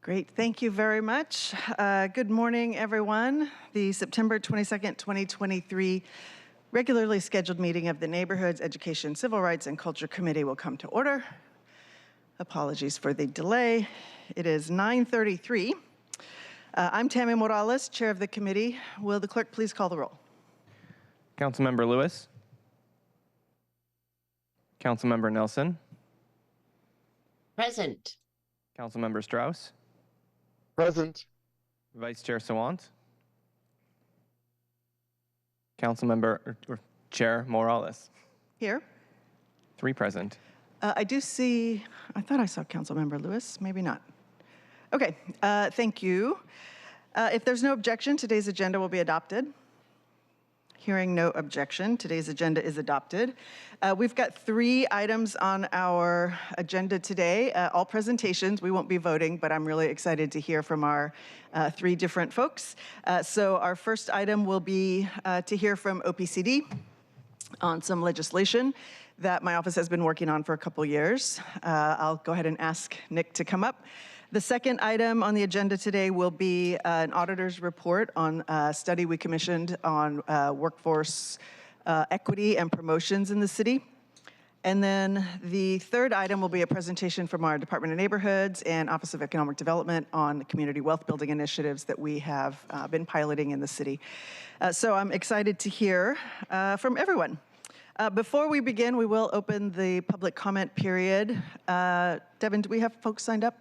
Great, thank you very much. Good morning, everyone. The September 22nd, 2023 regularly scheduled meeting of the Neighborhoods, Education, Civil Rights, and Culture Committee will come to order. Apologies for the delay. It is 9:33. I'm Tammy Morales, chair of the committee. Will the clerk please call the roll? Councilmember Lewis. Councilmember Nelson. Present. Councilmember Strauss. Present. Vice Chair Sawant. Councilmember or Chair Morales. Here. 3 present. I do see, I thought I saw Councilmember Lewis, maybe not. Okay, thank you. If there's no objection, today's agenda will be adopted. Hearing no objection, today's agenda is adopted. We've got 3 items on our agenda today, all presentations. We won't be voting, but I'm really excited to hear from our 3 different folks. So our first item will be to hear from OPCD on some legislation that my office has been working on for a couple years. I'll go ahead and ask Nick to come up. The second item on the agenda today will be an auditor's report on a study we commissioned on workforce equity and promotions in the city. And then the third item will be a presentation from our Department of Neighborhoods and Office of Economic Development on the community wealth building initiatives that we have been piloting in the city. So I'm excited to hear from everyone. Before we begin, we will open the public comment period. Devin, do we have folks signed up?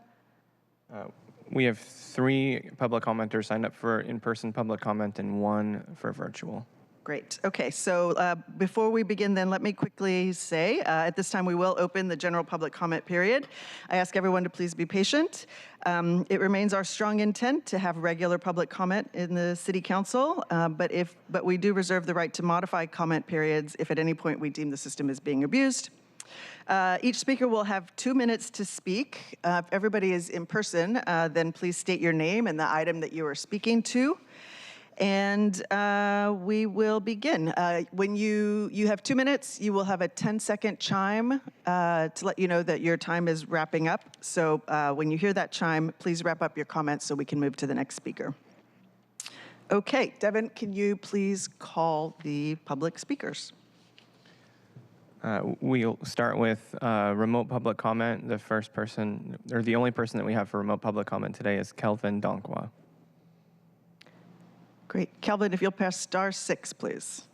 We have 3 public commenters signed up for in-person public comment and 1 for virtual. Great. Okay, so before we begin then, let me quickly say, at this time we will open the general public comment period. I ask everyone to please be patient. It remains our strong intent to have regular public comment in the City Council, but we do reserve the right to modify comment periods if at any point we deem the system is being abused. Each speaker will have 2 minutes to speak. If everybody is in person, then please state your name and the item that you are speaking to. And we will begin. When you have 2 minutes, you will have a 10-second chime to let you know that your time is wrapping up. So when you hear that chime, please wrap up your comments so we can move to the next speaker. Okay, Devin, can you please call the public speakers? We'll start with remote public comment. The first person, or the only person that we have for remote public comment today is Kelvin Donkwa. Great. Kelvin, if you'll press *6, please.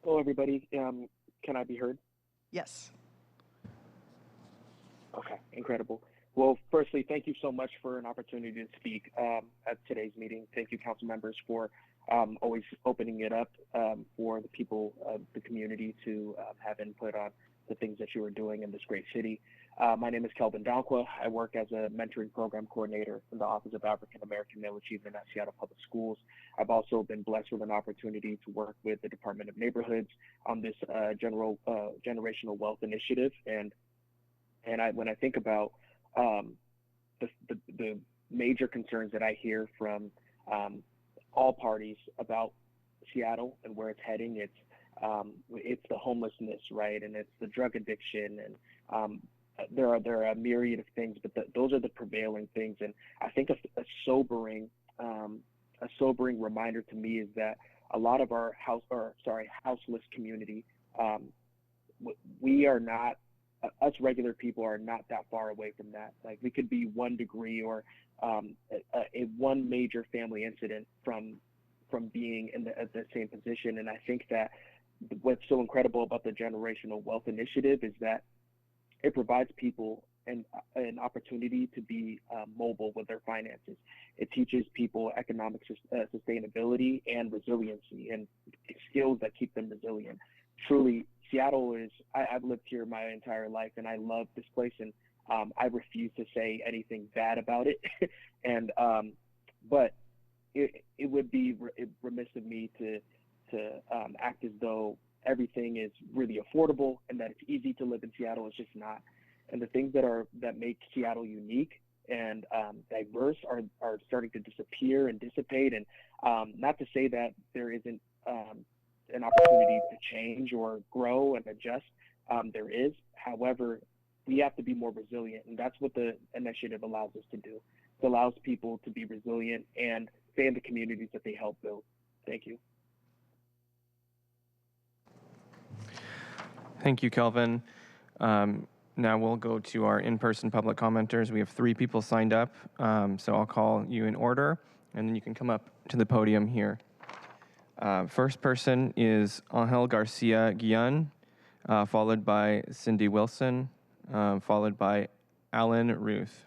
Hello, everybody. Can I be heard? Yes. Okay, incredible. Well, firstly, thank you so much for an opportunity to speak at today's meeting. Thank you, council members, for always opening it up for the people of the community to have input on the things that you are doing in this great city. My name is Kelvin Donkwa. I work as a mentoring program coordinator in the Office of African American Male Achievement at Seattle Public Schools. I've also been blessed with an opportunity to work with the Department of Neighborhoods on this generational wealth initiative. And when I think about the major concerns that I hear from all parties about Seattle and where it's heading, it's the homelessness, right, and it's the drug addiction, and there are a myriad of things, but those are the prevailing things. And I think a sobering reminder to me is that a lot of our houseless community, we are not. Us regular people are not that far away from that. Like, we could be 1 degree or one major family incident from being at the same position. And I think that what's so incredible about the Generational Wealth Initiative is that it provides people an opportunity to be mobile with their finances. It teaches people economic sustainability and resiliency and skills that keep them resilient. Truly, Seattle is, I've lived here my entire life and I love this place, and I refuse to say anything bad about it. And but it would be remiss of me to act as though everything is really affordable and that it's easy to live in Seattle. It's just not. And the things that make Seattle unique and diverse are starting to disappear and dissipate. And not to say that there isn't an opportunity to change or grow and adjust, there is. However, we have to be more resilient, and that's what the initiative allows us to do. It allows people to be resilient and stay in the communities that they help build. Thank you. Thank you, Kelvin. Now we'll go to our in-person public commenters. We have 3 people signed up, so I'll call you in order, and then you can come up to the podium here. First person is Angel Garcia Guillen, followed by Cindy Wilson, followed by Alan Ruth.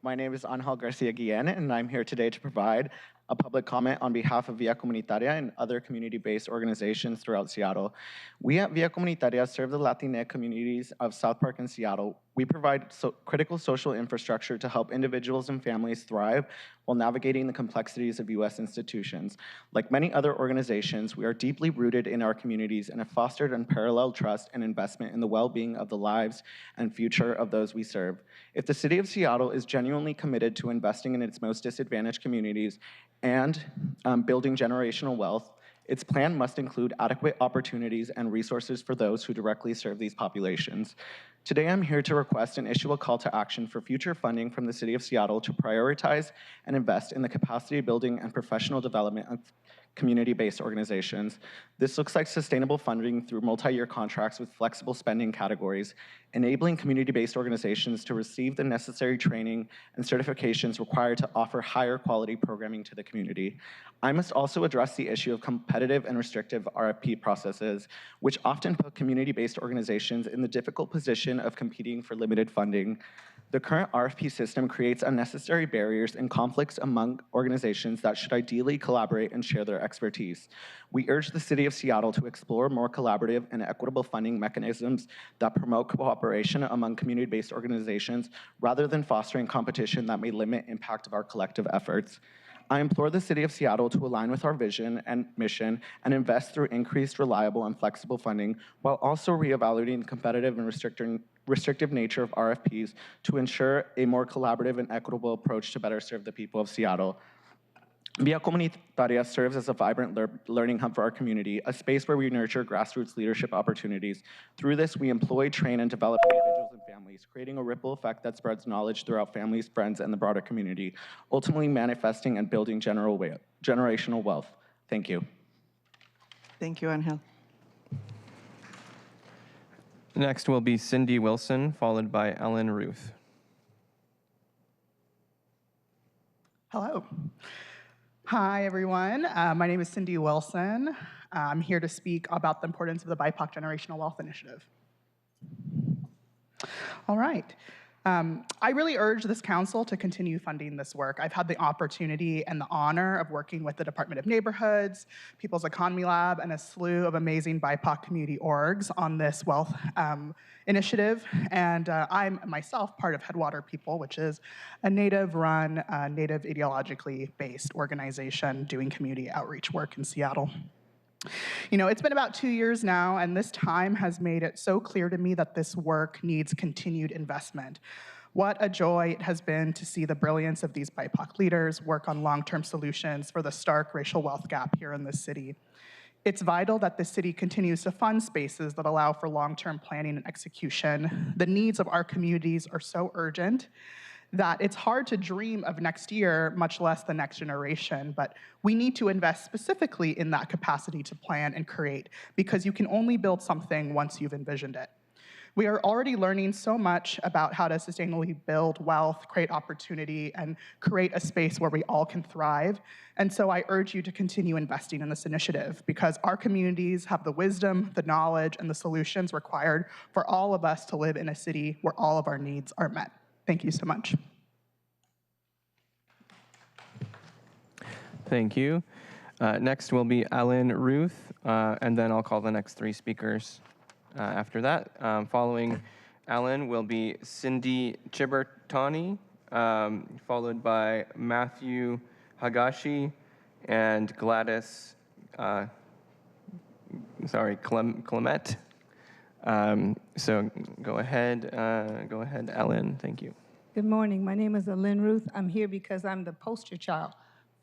My name is Angel Garcia Guillen, and I'm here today to provide a public comment on behalf of Via Comunitaria and other community-based organizations throughout Seattle. We at Via Comunitaria serve the Latinx communities of South Park and Seattle. We provide critical social infrastructure to help individuals and families thrive while navigating the complexities of U.S. institutions. Like many other organizations, we are deeply rooted in our communities and have fostered unparalleled trust and investment in the well-being of the lives and future of those we serve. If the City of Seattle is genuinely committed to investing in its most disadvantaged communities and building generational wealth, its plan must include adequate opportunities and resources for those who directly serve these populations. Today, I'm here to request and issue a call to action for future funding from the City of Seattle to prioritize and invest in the capacity building and professional development of community-based organizations. This looks like sustainable funding through multi-year contracts with flexible spending categories, enabling community-based organizations to receive the necessary training and certifications required to offer higher quality programming to the community. I must also address the issue of competitive and restrictive RFP processes, which often put community-based organizations in the difficult position of competing for limited funding. The current RFP system creates unnecessary barriers and conflicts among organizations that should ideally collaborate and share their expertise. We urge the City of Seattle to explore more collaborative and equitable funding mechanisms that promote cooperation among community-based organizations rather than fostering competition that may limit impact of our collective efforts. I implore the City of Seattle to align with our vision and mission and invest through increased, reliable, and flexible funding while also reevaluating the competitive and restrictive nature of RFPs to ensure a more collaborative and equitable approach to better serve the people of Seattle. Via Comunitaria serves as a vibrant learning hub for our community, a space where we nurture grassroots leadership opportunities. Through this, we employ, train, and develop individuals and families, creating a ripple effect that spreads knowledge throughout families, friends, and the broader community, ultimately manifesting and building generational wealth. Thank you. Thank you, Angel. Next will be Cindy Wilson, followed by Ellen Ruth. Hello. Hi, everyone. My name is Cindy Wilson. I'm here to speak about the importance of the BIPOC Generational Wealth Initiative. All right. I really urge this council to continue funding this work. I've had the opportunity and the honor of working with the Department of Neighborhoods, People's Economy Lab, and a slew of amazing BIPOC community orgs on this wealth initiative. And I'm myself part of Headwater People, which is a Native-run, Native ideologically based organization doing community outreach work in Seattle. You know, it's been about 2 years now, and this time has made it so clear to me that this work needs continued investment. What a joy it has been to see the brilliance of these BIPOC leaders work on long-term solutions for the stark racial wealth gap here in this city. It's vital that the city continues to fund spaces that allow for long-term planning and execution. The needs of our communities are so urgent that it's hard to dream of next year, much less the next generation, but we need to invest specifically in that capacity to plan and create, because you can only build something once you've envisioned it. We are already learning so much about how to sustainably build wealth, create opportunity, and create a space where we all can thrive. And so I urge you to continue investing in this initiative, because our communities have the wisdom, the knowledge, and the solutions required for all of us to live in a city where all of our needs are met. Thank you so much. Thank you. Next will be Ellen Ruth, and then I'll call the next 3 speakers after that. Following Ellen will be Cindy Chibertani, followed by Matthew Hagashi and Gladys, Clement. So go ahead, Ellen. Thank you. Good morning. My name is Lynn Ruth. I'm here because I'm the poster child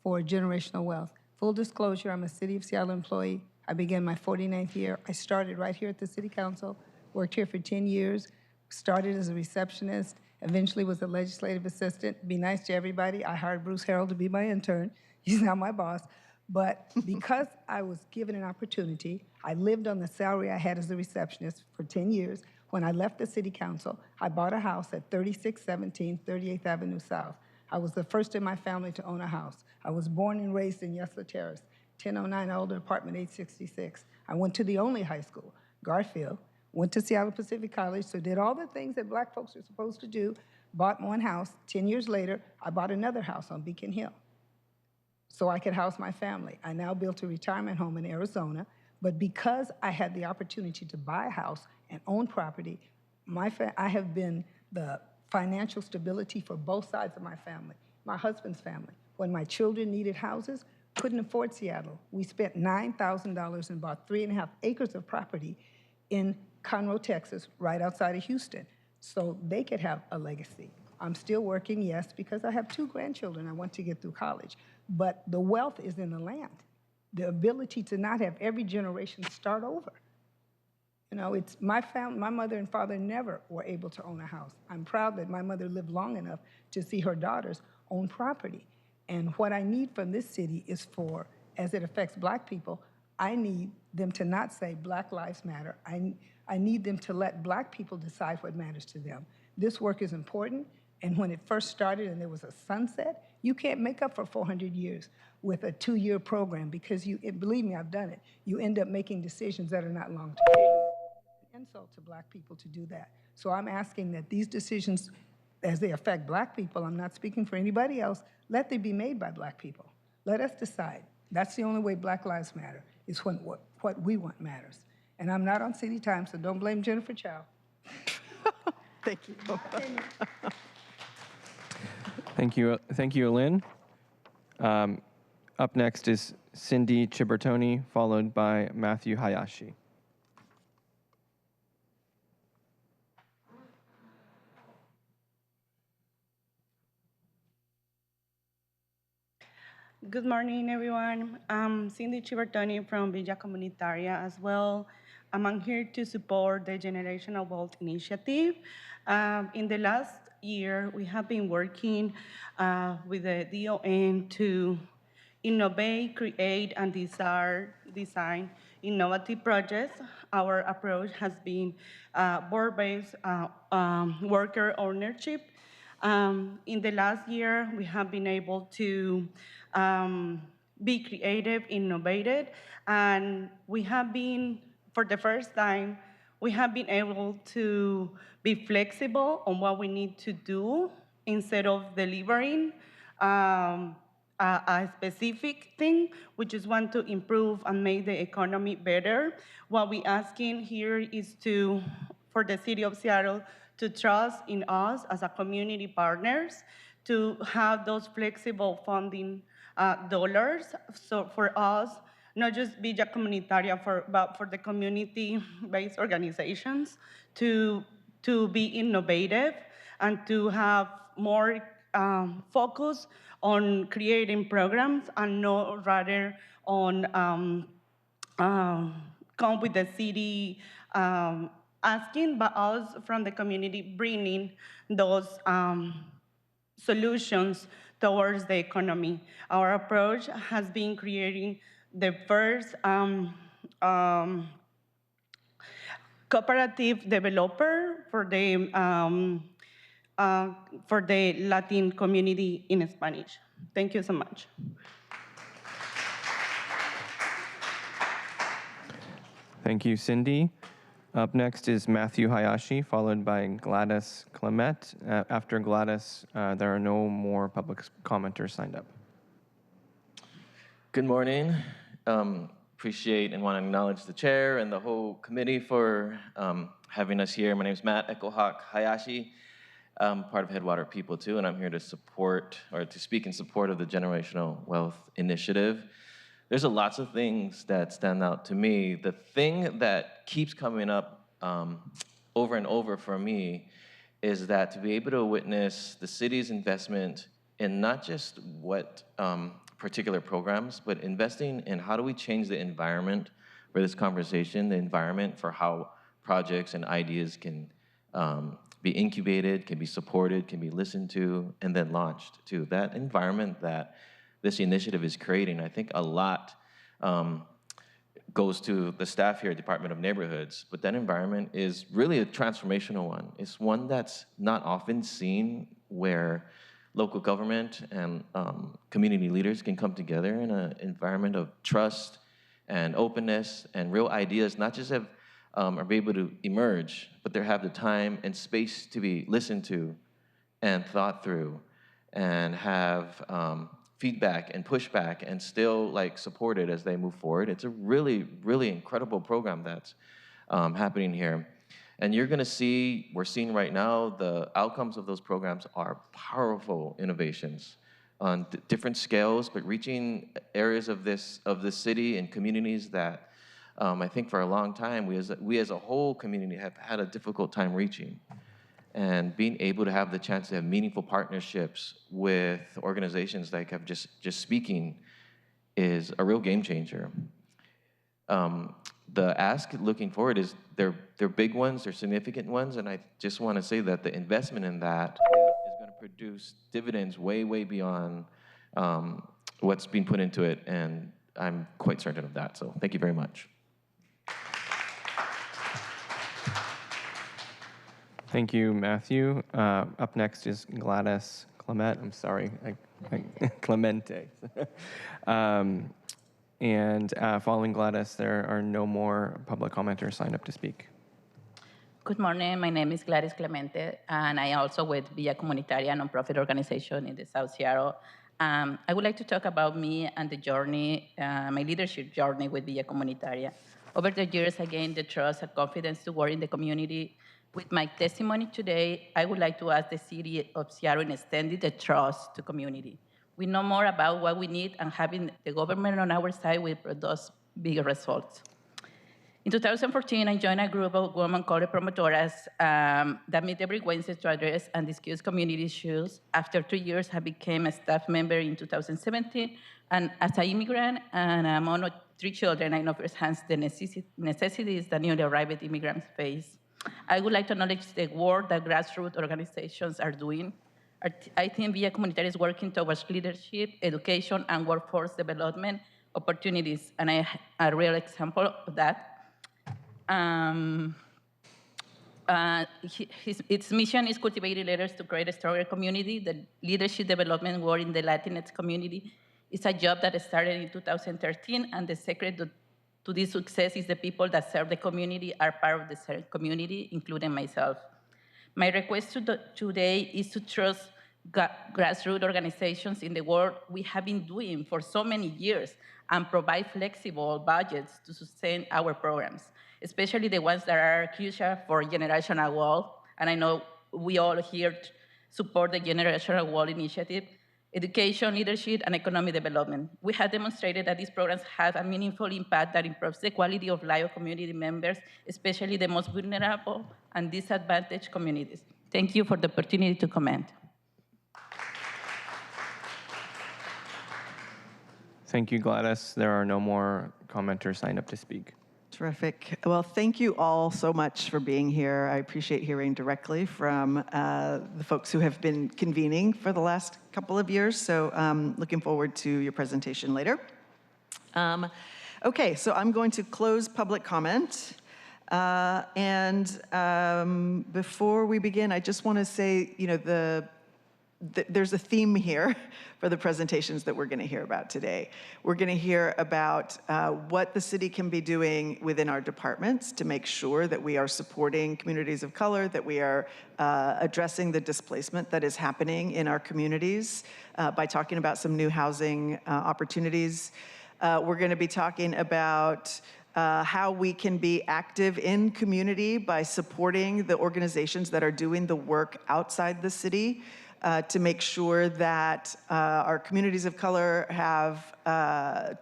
for generational wealth. Full disclosure, I'm a City of Seattle employee. I began my 49th year. I started right here at the City Council, worked here for 10 years, started as a receptionist, eventually was a legislative assistant. Be nice to everybody. I hired Bruce Harrell to be my intern. He's now my boss. But because I was given an opportunity, I lived on the salary I had as a receptionist for 10 years. When I left the City Council, I bought a house at 3617 38th Avenue South. I was the first in my family to own a house. I was born and raised in Yesler Terrace, 1009 Alder Apartment 866. I went to the only high school, Garfield, went to Seattle Pacific College, so did all the things that black folks are supposed to do, bought one house. 10 years later, I bought another house on Beacon Hill so I could house my family. I now built a retirement home in Arizona, but because I had the opportunity to buy a house and own property, I have been the financial stability for both sides of my family. My husband's family, when my children needed houses, couldn't afford Seattle. We spent $9,000 and bought 3.5 acres of property in Conroe, Texas, right outside of Houston, so they could have a legacy. I'm still working, yes, because I have 2 grandchildren I want to get through college, but the wealth is in the land. The ability to not have every generation start over. You know, it's my mother and father never were able to own a house. I'm proud that my mother lived long enough to see her daughters own property. And what I need from this city is for, as it affects black people, I need them to not say Black Lives Matter. I need them to let black people decide what matters to them. This work is important, and when it first started and there was a sunset, you can't make up for 400 years with a 2-year program because believe me, I've done it. You end up making decisions that are not long-term. Insult to black people to do that. So I'm asking that these decisions, as they affect black people, I'm not speaking for anybody else, let them be made by black people. Let us decide. That's the only way Black Lives Matter, is when what we want matters. And I'm not on City Time, so don't blame Jennifer Chow. Thank you. Thank you, Lynn. Up next is Cindy Chibertoni, followed by Matthew Hayashi. Good morning, everyone. I'm Cindy Chibertoni from Villa Comunitaria as well. I'm here to support the Generational Wealth Initiative. In the last year, we have been working with the DON to innovate, create, and design innovative projects. Our approach has been board-based worker ownership. In the last year, we have been able to be creative, innovative, and we have been, for the first time, we have been able to be flexible on what we need to do instead of delivering a specific thing. We just want to improve and make the economy better. What we're asking here is for the City of Seattle to trust in us as a community partners, to have those flexible funding dollars. So for us, not just Villa Comunitaria, but for the community-based organizations to be innovative and to have more focus on creating programs and not rather on come with the city asking, but us from the community bringing those solutions towards the economy. Our approach has been creating the first cooperative developer for the Latin community in Spanish. Thank you so much. Thank you, Cindy. Up next is Matthew Hayashi, followed by Gladys Clement. After Gladys, there are no more public commenters signed up. Good morning. Appreciate and want to acknowledge the chair and the whole committee for having us here. My name is Matt Echohawk Hayashi. I'm part of Headwater People too, and I'm here to speak in support of the Generational Wealth Initiative. There's lots of things that stand out to me. The thing that keeps coming up over and over for me is that to be able to witness the city's investment in not just what particular programs, but investing in how do we change the environment for this conversation, the environment for how projects and ideas can be incubated, can be supported, can be listened to, and then launched too. That environment that this initiative is creating, I think a lot goes to the staff here at Department of Neighborhoods, but that environment is really a transformational one. It's one that's not often seen, where local government and community leaders can come together in an environment of trust and openness, and real ideas not just are able to emerge, but they have the time and space to be listened to and thought through, and have feedback and pushback, and still supported as they move forward. It's a really, really incredible program that's happening here. And you're gonna see, we're seeing right now, the outcomes of those programs are powerful innovations on different scales, but reaching areas of this city and communities that I think for a long time, we as a whole community have had a difficult time reaching. And being able to have the chance to have meaningful partnerships with organizations like I'm just speaking is a real game changer. The ask looking forward is they're big ones, they're significant ones, and I just want to say that the investment in that is going to produce dividends way, way beyond what's being put into it, and I'm quite certain of that. So thank you very much. Thank you, Matthew. Up next is Gladys Clement. I'm sorry, Clemente. And following Gladys, there are no more public commenters signed up to speak. Good morning. My name is Gladys Clemente, and I also with Villa Comunitaria, a nonprofit organization in the South Seattle. I would like to talk about me and the journey, my leadership journey with Villa Comunitaria. Over the years, I gained the trust and confidence to work in the community. With my testimony today, I would like to ask the city of Seattle and extend the trust to community. We know more about what we need, and having the government on our side will produce bigger results. In 2014, I joined a group of women called promotoras that meet every Wednesday to address and discuss community issues. After 2 years, I became a staff member in 2017, and as an immigrant and a mom of 3 children, I know firsthand the necessities that newly arrived immigrants face. I would like to acknowledge the work that grassroots organizations are doing. I think Villa Comunitaria is working towards leadership, education, and workforce development opportunities, and a real example of that. Its mission is cultivating leaders to create a stronger community. The leadership development work in the Latinx community is a job that started in 2013, and the secret to this success is the people that serve the community are part of the community, including myself. My request today is to trust grassroots organizations in the work we have been doing for so many years and provide flexible budgets to sustain our programs, especially the ones that are crucial for generational wealth. And I know we all here support the Generational Wealth Initiative, education, leadership, and economic development. We have demonstrated that these programs have a meaningful impact that improves the quality of life of community members, especially the most vulnerable and disadvantaged communities. Thank you for the opportunity to comment. Thank you, Gladys. There are no more commenters signed up to speak. Terrific. Well, thank you all so much for being here. I appreciate hearing directly from the folks who have been convening for the last couple of years. So looking forward to your presentation later. Okay, so I'm going to close public comment. Before we begin, I just want to say, there's a theme here for the presentations that we're going to hear about today. We're going to hear about what the city can be doing within our departments to make sure that we are supporting communities of color, that we are addressing the displacement that is happening in our communities by talking about some new housing opportunities. We're going to be talking about how we can be active in community by supporting the organizations that are doing the work outside the city. to make sure that our communities of color have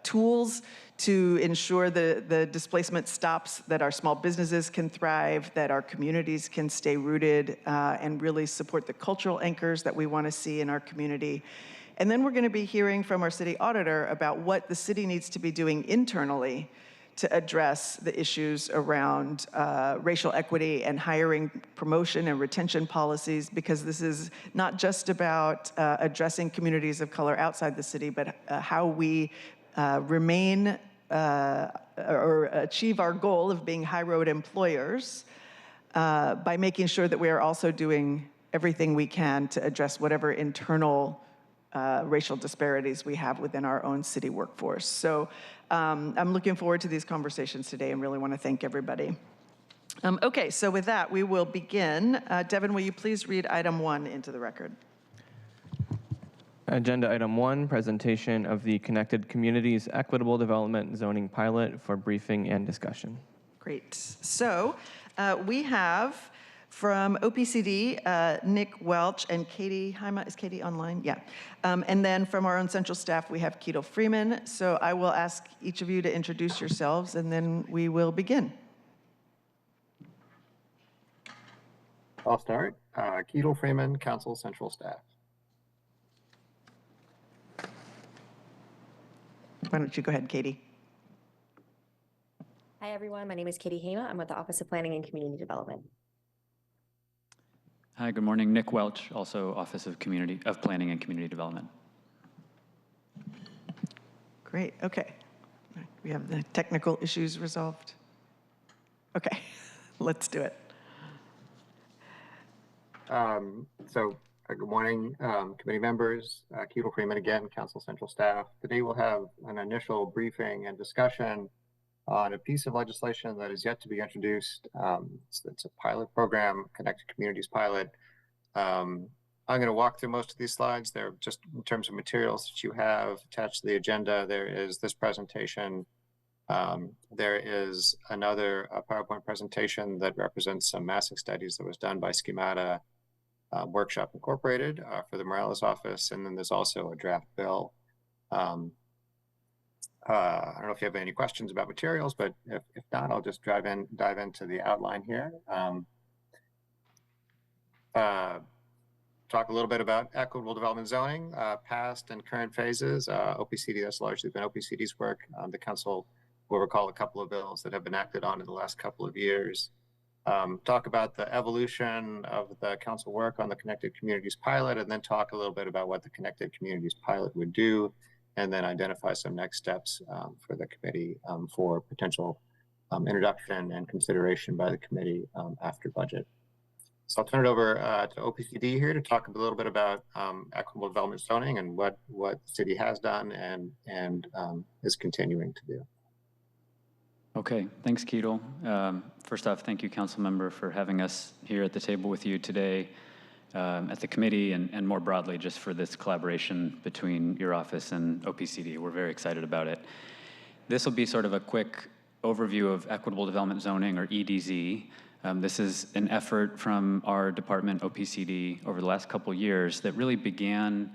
tools to ensure the displacement stops, that our small businesses can thrive, that our communities can stay rooted and really support the cultural anchors that we want to see in our community. And then we're going to be hearing from our city auditor about what the city needs to be doing internally to address the issues around racial equity and hiring, promotion, and retention policies, because this is not just about addressing communities of color outside the city, but how we remain or achieve our goal of being high road employers by making sure that we are also doing everything we can to address whatever internal racial disparities we have within our own city workforce. So I'm looking forward to these conversations today and really want to thank everybody. Okay, so with that, we will begin. Devin, will you please read item 1 into the record? Agenda item 1, presentation of the Connected Communities Equitable Development Zoning Pilot for briefing and discussion. Great. So we have from OPCD, Nick Welch and Katie Heima. Is Katie online? Yeah. And then from our own central staff, we have Keto Freeman. So I will ask each of you to introduce yourselves, and then we will begin. I'll start. Keto Freeman, Council Central Staff. Why don't you go ahead, Katie? Hi, everyone. My name is Katie Heima. I'm with the Office of Planning and Community Development. Hi, good morning. Nick Welch, also Office of Planning and Community Development. Great. Okay. We have the technical issues resolved. Okay, let's do it. Good morning, committee members. Keto Freeman again, Council Central Staff. Today we'll have an initial briefing and discussion on a piece of legislation that is yet to be introduced. It's a pilot program, Connected Communities Pilot. I'm going to walk through most of these slides. They're just in terms of materials that you have attached to the agenda. There is this presentation. There is another PowerPoint presentation that represents some massive studies that was done by Schemata Workshop Incorporated for the Morales office. And then there's also a draft bill. I don't know if you have any questions about materials, but if not, I'll just dive into the outline here. Talk a little bit about equitable development zoning, past and current phases. OPCD, that's largely been OPCD's work. The council will recall a couple of bills that have been acted on in the last couple of years. Talk about the evolution of the council work on the Connected Communities Pilot, and then talk a little bit about what the Connected Communities Pilot would do, and then identify some next steps for the committee for potential introduction and consideration by the committee after budget. So I'll turn it over to OPCD here to talk a little bit about equitable development zoning and what the city has done and is continuing to do. Okay, thanks, Keto. First off, thank you, Council Member, for having us here at the table with you today at the committee and more broadly just for this collaboration between your office and OPCD. We're very excited about it. This will be sort of a quick overview of equitable development zoning, or EDZ. This is an effort from our department, OPCD, over the last couple years that really began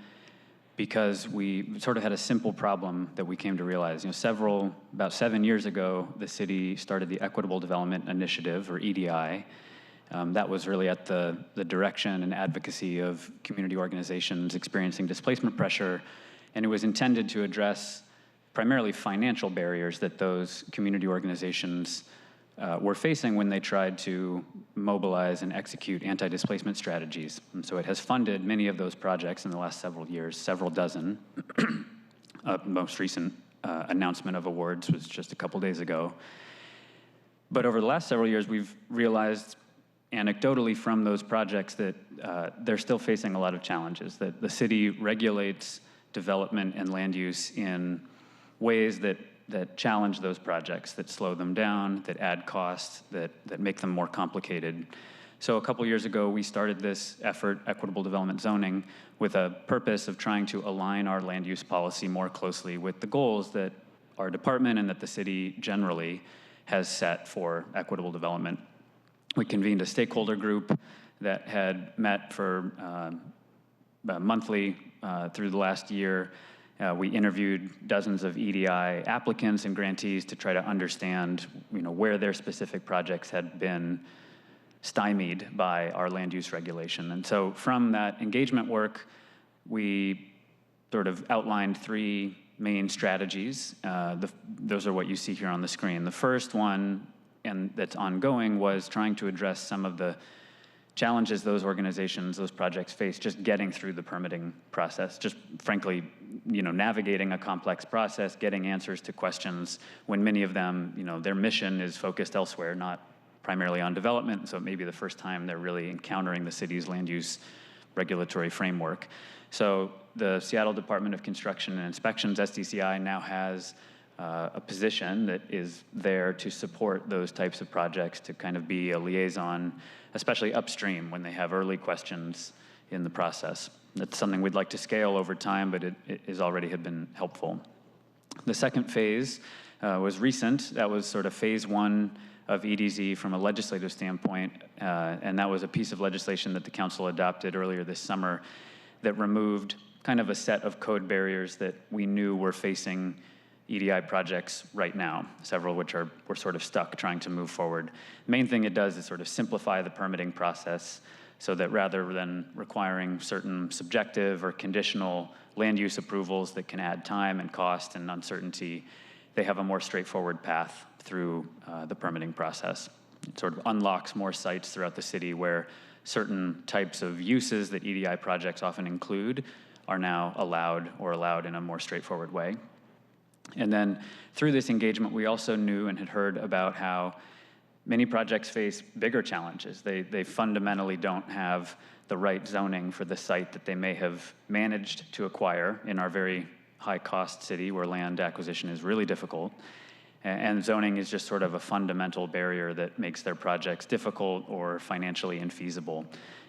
because we sort of had a simple problem that we came to realize. About 7 years ago, the city started the Equitable Development Initiative, or EDI. That was really at the direction and advocacy of community organizations experiencing displacement pressure, and it was intended to address primarily financial barriers that those community organizations were facing when they tried to mobilize and execute anti-displacement strategies. And so it has funded many of those projects in the last several years, several dozen. Most recent announcement of awards was just a couple days ago. But over the last several years, we've realized anecdotally from those projects that they're still facing a lot of challenges, that the city regulates development and land use in ways that challenge those projects, that slow them down, that add costs, that make them more complicated. So a couple years ago, we started this effort, Equitable Development Zoning, with a purpose of trying to align our land use policy more closely with the goals that our department and that the city generally has set for equitable development. We convened a stakeholder group that had met for monthly through the last year. We interviewed dozens of EDI applicants and grantees to try to understand, where their specific projects had been stymied by our land use regulation. And so from that engagement work, we sort of outlined 3 main strategies. Those are what you see here on the screen. The first one, and that's ongoing, was trying to address some of the challenges those organizations, those projects face just getting through the permitting process, just frankly, navigating a complex process, getting answers to questions when many of them, their mission is focused elsewhere, not primarily on development, so it may be the first time they're really encountering the city's land use regulatory framework. So the Seattle Department of Construction and Inspections, SDCI, now has a position that is there to support those types of projects, to kind of be a liaison, especially upstream when they have early questions in the process. That's something we'd like to scale over time, but it is already had been helpful. The second phase was recent. That was sort of phase 1 of EDZ from a legislative standpoint, and that was a piece of legislation that the council adopted earlier this summer that removed kind of a set of code barriers that we knew were facing EDI projects right now, several which were sort of stuck trying to move forward. The main thing it does is sort of simplify the permitting process so that rather than requiring certain subjective or conditional land use approvals that can add time and cost and uncertainty, they have a more straightforward path through the permitting process. It sort of unlocks more sites throughout the city where certain types of uses that EDI projects often include are now allowed in a more straightforward way. And then through this engagement, we also knew and had heard about how many projects face bigger challenges. They fundamentally don't have the right zoning for the site that they may have managed to acquire in our very high-cost city where land acquisition is really difficult. And zoning is just sort of a fundamental barrier that makes their projects difficult or financially infeasible.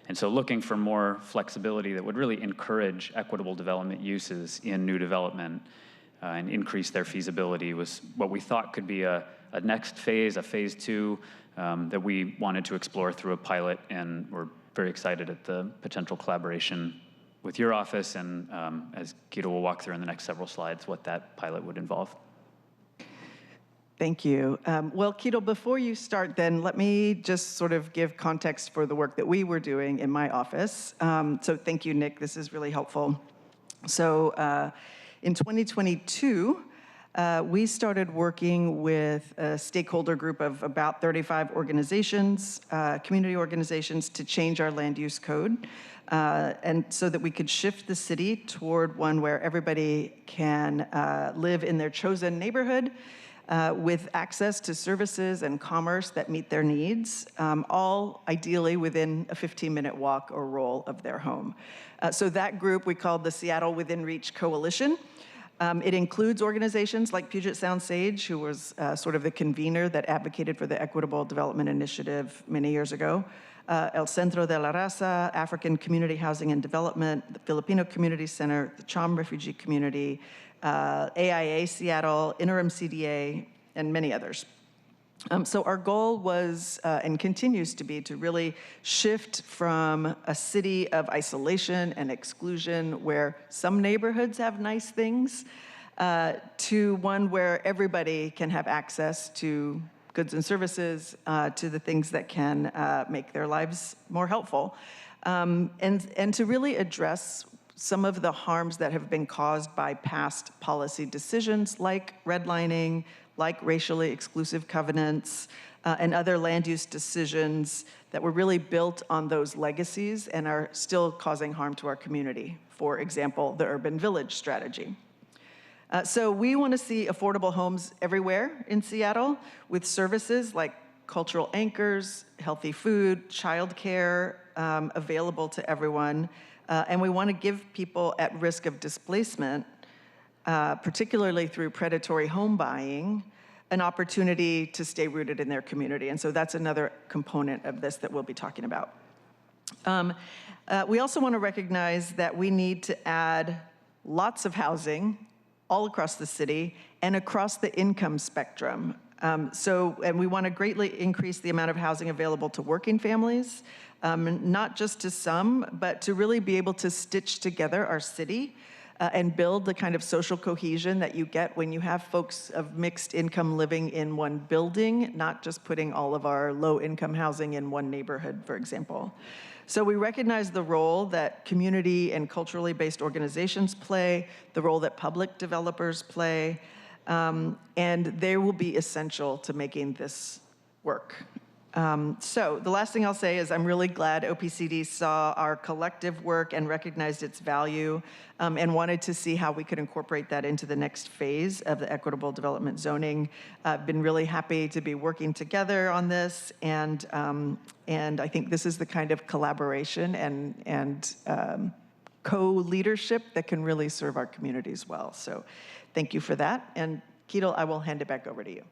And so looking for more flexibility that would really encourage equitable development uses in new development and increase their feasibility was what we thought could be a next phase, a phase 2, that we wanted to explore through a pilot, and we're very excited at the potential collaboration with your office, and as Keto will walk through in the next several slides, what that pilot would involve. Thank you. Well, Keto, before you start then, let me just sort of give context for the work that we were doing in my office. So thank you, Nick. This is really helpful. So in 2022, we started working with a stakeholder group of about 35 organizations, community organizations, to change our land use code, and so that we could shift the city toward one where everybody can live in their chosen neighborhood with access to services and commerce that meet their needs, all ideally within a 15-minute walk or roll of their home. So that group we called the Seattle Within Reach Coalition. It includes organizations like Puget Sound Sage, who was sort of the convener that advocated for the Equitable Development Initiative many years ago, El Centro de la Raza, African Community Housing and Development, the Filipino Community Center, the Cham Refugee Community, AIA Seattle, Interim CDA, and many others. So our goal was and continues to be to really shift from a city of isolation and exclusion where some neighborhoods have nice things to one where everybody can have access to goods and services, to the things that can make their lives more helpful, and to really address some of the harms that have been caused by past policy decisions like redlining, like racially exclusive covenants, and other land use decisions that were really built on those legacies and are still causing harm to our community. For example, the urban village strategy. So we want to see affordable homes everywhere in Seattle with services like cultural anchors, healthy food, childcare available to everyone. And we want to give people at risk of displacement, particularly through predatory home buying, an opportunity to stay rooted in their community. And so that's another component of this that we'll be talking about. We also want to recognize that we need to add lots of housing all across the city and across the income spectrum. And we want to greatly increase the amount of housing available to working families, not just to some, but to really be able to stitch together our city and build the kind of social cohesion that you get when you have folks of mixed income living in one building, not just putting all of our low-income housing in one neighborhood, for example. So we recognize the role that community and culturally based organizations play, the role that public developers play, and they will be essential to making this work. So the last thing I'll say is I'm really glad OPCD saw our collective work and recognized its value and wanted to see how we could incorporate that into the next phase of the equitable development zoning. I've been really happy to be working together on this, and I think this is the kind of collaboration and co-leadership that can really serve our communities well. So thank you for that. And Ketel, I will hand it back over to you.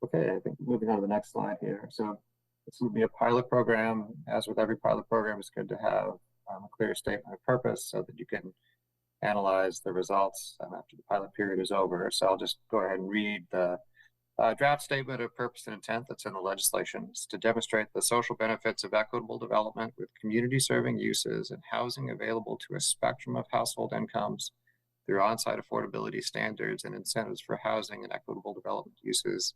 Okay, I think moving on to the next slide here. So this will be a pilot program. As with every pilot program, it's good to have a clear statement of purpose so that you can analyze the results after the pilot period is over. So I'll just go ahead and read the draft statement of purpose and intent that's in the legislation. It's to demonstrate the social benefits of equitable development with community-serving uses and housing available to a spectrum of household incomes through on-site affordability standards and incentives for housing and equitable development uses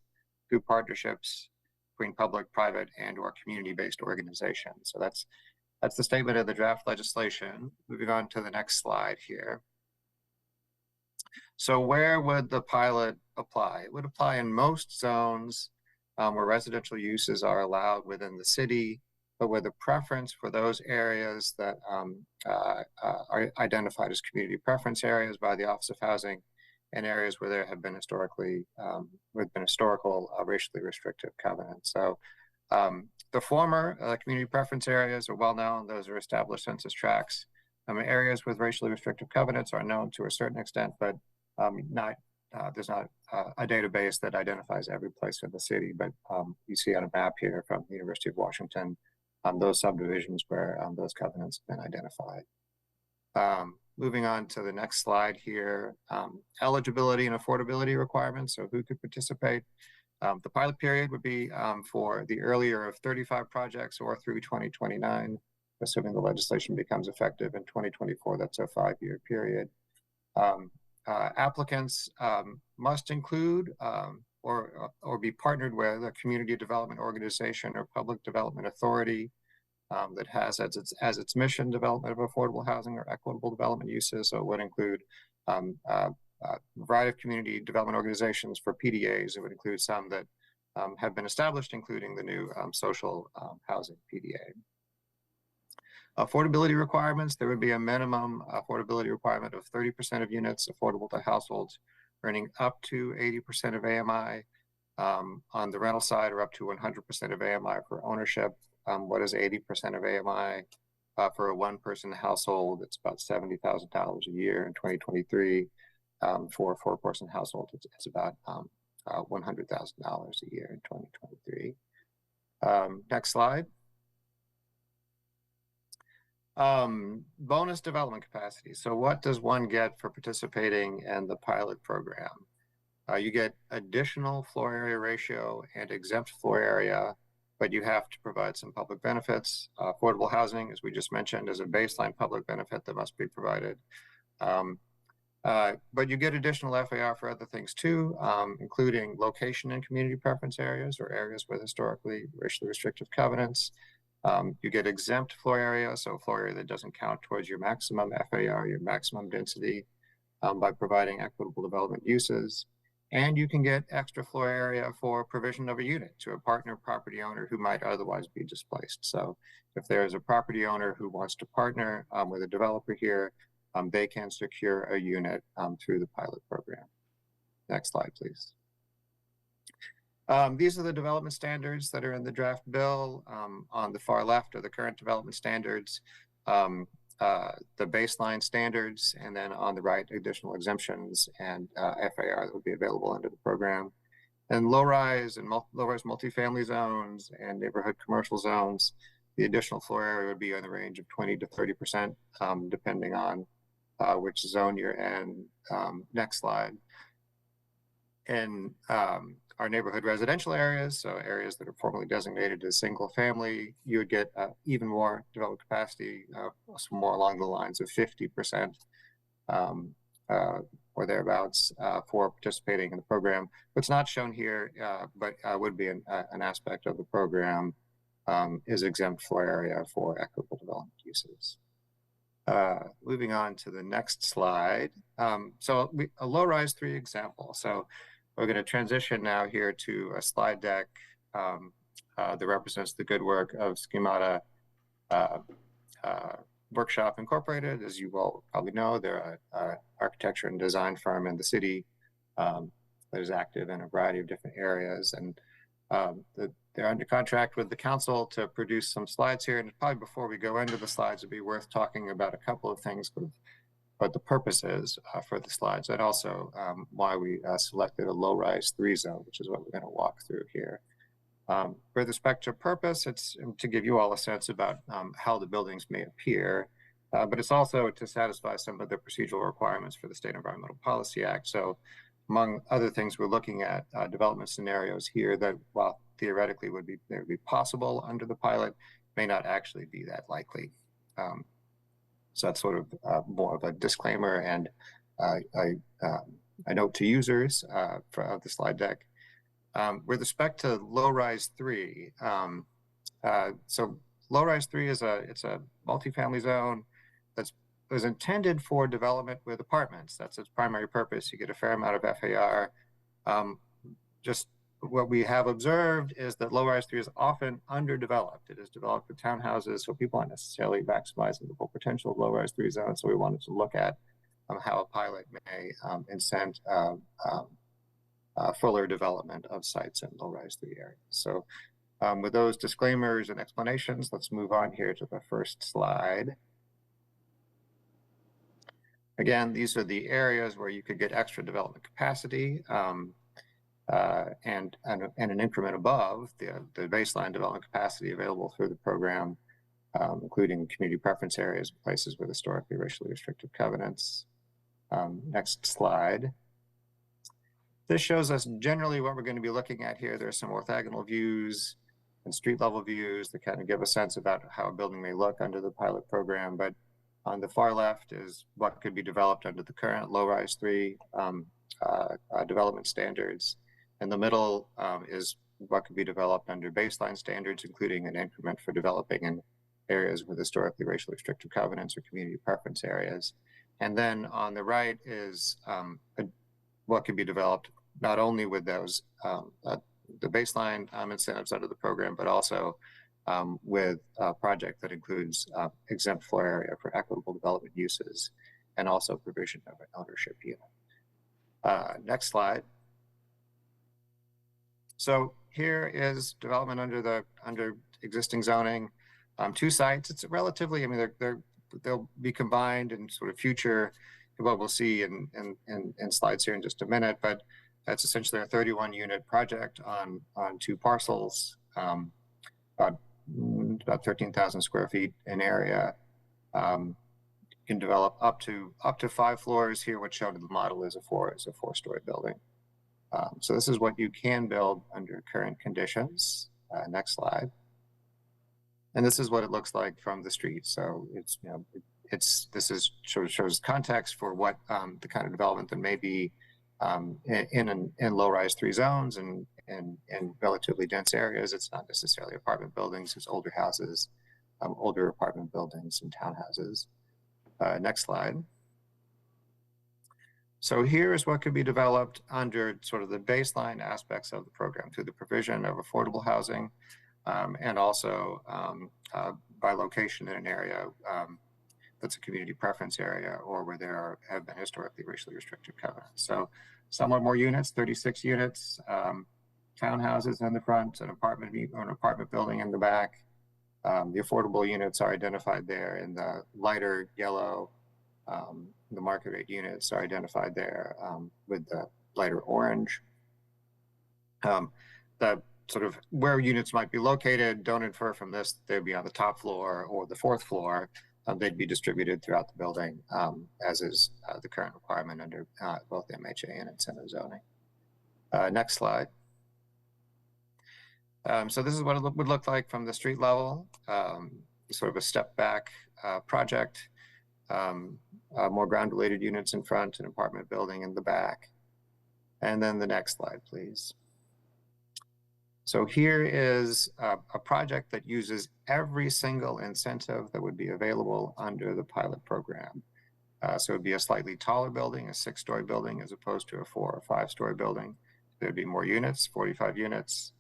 through partnerships between public, private, and/or community-based organizations. So that's the statement of the draft legislation. Moving on to the next slide here. So where would the pilot apply? It would apply in most zones where residential uses are allowed within the city, but with a preference for those areas that are identified as community preference areas by the Office of Housing, and areas where there have been historical racially restrictive covenants. So the former community preference areas are well known. Those are established census tracts. Areas with racially restrictive covenants are known to a certain extent, but there's not a database that identifies every place in the city. But you see on a map here from the University of Washington, those subdivisions where those covenants have been identified. Moving on to the next slide here, eligibility and affordability requirements. So who could participate? The pilot period would be for the earlier of 35 projects or through 2029, assuming the legislation becomes effective in 2024. That's a 5-year period. Applicants must include or be partnered with a community development organization or public development authority that has as its mission development of affordable housing or equitable development uses. So it would include a variety of community development organizations. For PDAs, it would include some that have been established, including the new social housing PDA. Affordability requirements, there would be a minimum affordability requirement of 30% of units affordable to households earning up to 80% of AMI on the rental side, or up to 100% of AMI for ownership. What is 80% of AMI? For a one-person household, it's about $70,000 a year in 2023. For a four-person household, it's about $100,000 a year in 2023. Next slide. Bonus development capacity. So what does one get for participating in the pilot program? You get additional floor area ratio and exempt floor area, but you have to provide some public benefits. Affordable housing, as we just mentioned, is a baseline public benefit that must be provided. But you get additional FAR for other things too, including location and community preference areas or areas with historically racially restrictive covenants. You get exempt floor area, so floor area that doesn't count towards your maximum FAR, your maximum density, by providing equitable development uses. And you can get extra floor area for provision of a unit to a partner property owner who might otherwise be displaced. So if there is a property owner who wants to partner with a developer here, they can secure a unit through the pilot program. Next slide, please. These are the development standards that are in the draft bill. On the far left are the current development standards, the baseline standards, and then on the right, additional exemptions and FAR that will be available under the program. And low-rise and low-rise multifamily zones and neighborhood commercial zones, the additional floor area would be in the range of 20 to 30%, depending on which zone you're in. Next slide. in our neighborhood residential areas, so areas that are formally designated as single family, you would get even more development capacity, more along the lines of 50% or thereabouts for participating in the program. What's not shown here, but would be an aspect of the program, is exempt floor area for equitable development uses. Moving on to the next slide. So a low-rise 3 example. So we're going to transition now here to a slide deck that represents the good work of Schemata Workshop Incorporated. As you all probably know, they're an architecture and design firm in the city that is active in a variety of different areas. And they're under contract with the council to produce some slides here. And probably before we go into the slides, it'd be worth talking about a couple of things with what the purpose is for the slides, and also why we selected a low-rise 3 zone, which is what we're going to walk through here. With respect to purpose, it's to give you all a sense about how the buildings may appear, but it's also to satisfy some of the procedural requirements for the State Environmental Policy Act. So among other things, we're looking at development scenarios here that, while theoretically they would be possible under the pilot, may not actually be that likely. So that's sort of more of a disclaimer and a note to users of the slide deck. With respect to low-rise 3, so low-rise 3 is it's a multifamily zone that was intended for development with apartments. That's its primary purpose. You get a fair amount of FAR. Just what we have observed is that low-rise 3 is often underdeveloped. It is developed with townhouses, so people aren't necessarily maximizing the full potential of low-rise 3 zones. So we wanted to look at how a pilot may incent fuller development of sites in low-rise 3 areas. So with those disclaimers and explanations, let's move on here to the first slide. Again, these are the areas where you could get extra development capacity and an increment above the baseline development capacity available through the program, including community preference areas, places with historically racially restrictive covenants. Next slide. This shows us generally what we're going to be looking at here. There's some orthogonal views and street level views that kind of give a sense about how a building may look under the pilot program. But on the far left is what could be developed under the current low-rise 3 development standards. In the middle is what could be developed under baseline standards, including an increment for developing in areas with historically racially restrictive covenants or community preference areas. And then on the right is what can be developed not only with those the baseline incentives under the program, but also with a project that includes exempt floor area for equitable development uses, and also provision of an ownership unit. Next slide. So here is development under existing zoning. 2 sites. It's relatively, I mean, they'll be combined in sort of future, what we'll see in slides here in just a minute, but that's essentially a 31 unit project on 2 parcels, about 13,000 square feet in area. You can develop up to 5 floors here. What's shown in the model is a 4-story building. So this is what you can build under current conditions. Next slide. And this is what it looks like from the street. So it's, you know, this is shows context for what the kind of development that may be in low-rise 3 zones and in relatively dense areas. It's not necessarily apartment buildings. It's older houses, older apartment buildings and townhouses. Next slide. So here is what could be developed under sort of the baseline aspects of the program through the provision of affordable housing and also by location in an area that's a community preference area or where there have been historically racially restricted covenants. So somewhat more units, 36 units, townhouses in the front, an apartment building in the back. The affordable units are identified there in the lighter yellow. The market rate units are identified there with the lighter orange. The sort of where units might be located, don't infer from this they'd be on the top floor or the 4th floor. They'd be distributed throughout the building, as is the current requirement under both MHA and incentive zoning. Next slide. So this is what it would look like from the street level, sort of a step back project, more ground-related units in front, an apartment building in the back. And then the next slide, please. So here is a project that uses every single incentive that would be available under the pilot program. So it would be a slightly taller building, a 6-story building, as opposed to a 4 or 5-story building. There'd be more units, 45 units.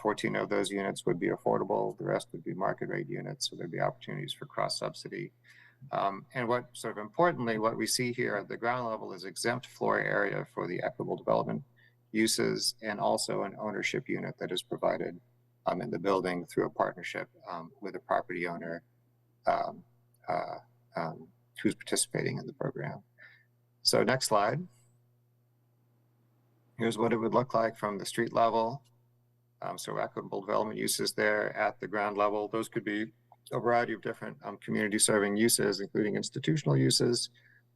14 of those units would be affordable. The rest would be market rate units. So there'd be opportunities for cross subsidy. And what sort of importantly, what we see here at the ground level is exempt floor area for the equitable development uses, and also an ownership unit that is provided in the building through a partnership with a property owner who's participating in the program. So next slide. Here's what it would look like from the street level. So equitable development uses there at the ground level. Those could be a variety of different community serving uses, including institutional uses,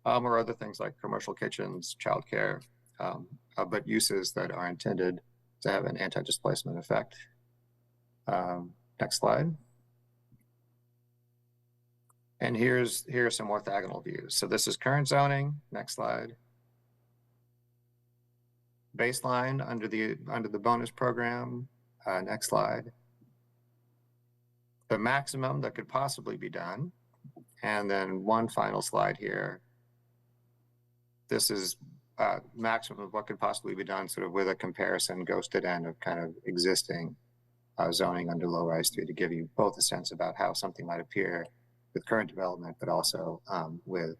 or other things like commercial kitchens, childcare, but uses that are intended to have an anti-displacement effect. Next slide. And here's some orthogonal views. So this is current zoning. Next slide. Baseline under the bonus program. Next slide. The maximum that could possibly be done. And then one final slide here. This is maximum of what could possibly be done, sort of with a comparison ghosted end of kind of existing zoning under low-rise 3 to give you both a sense about how something might appear with current development, but also with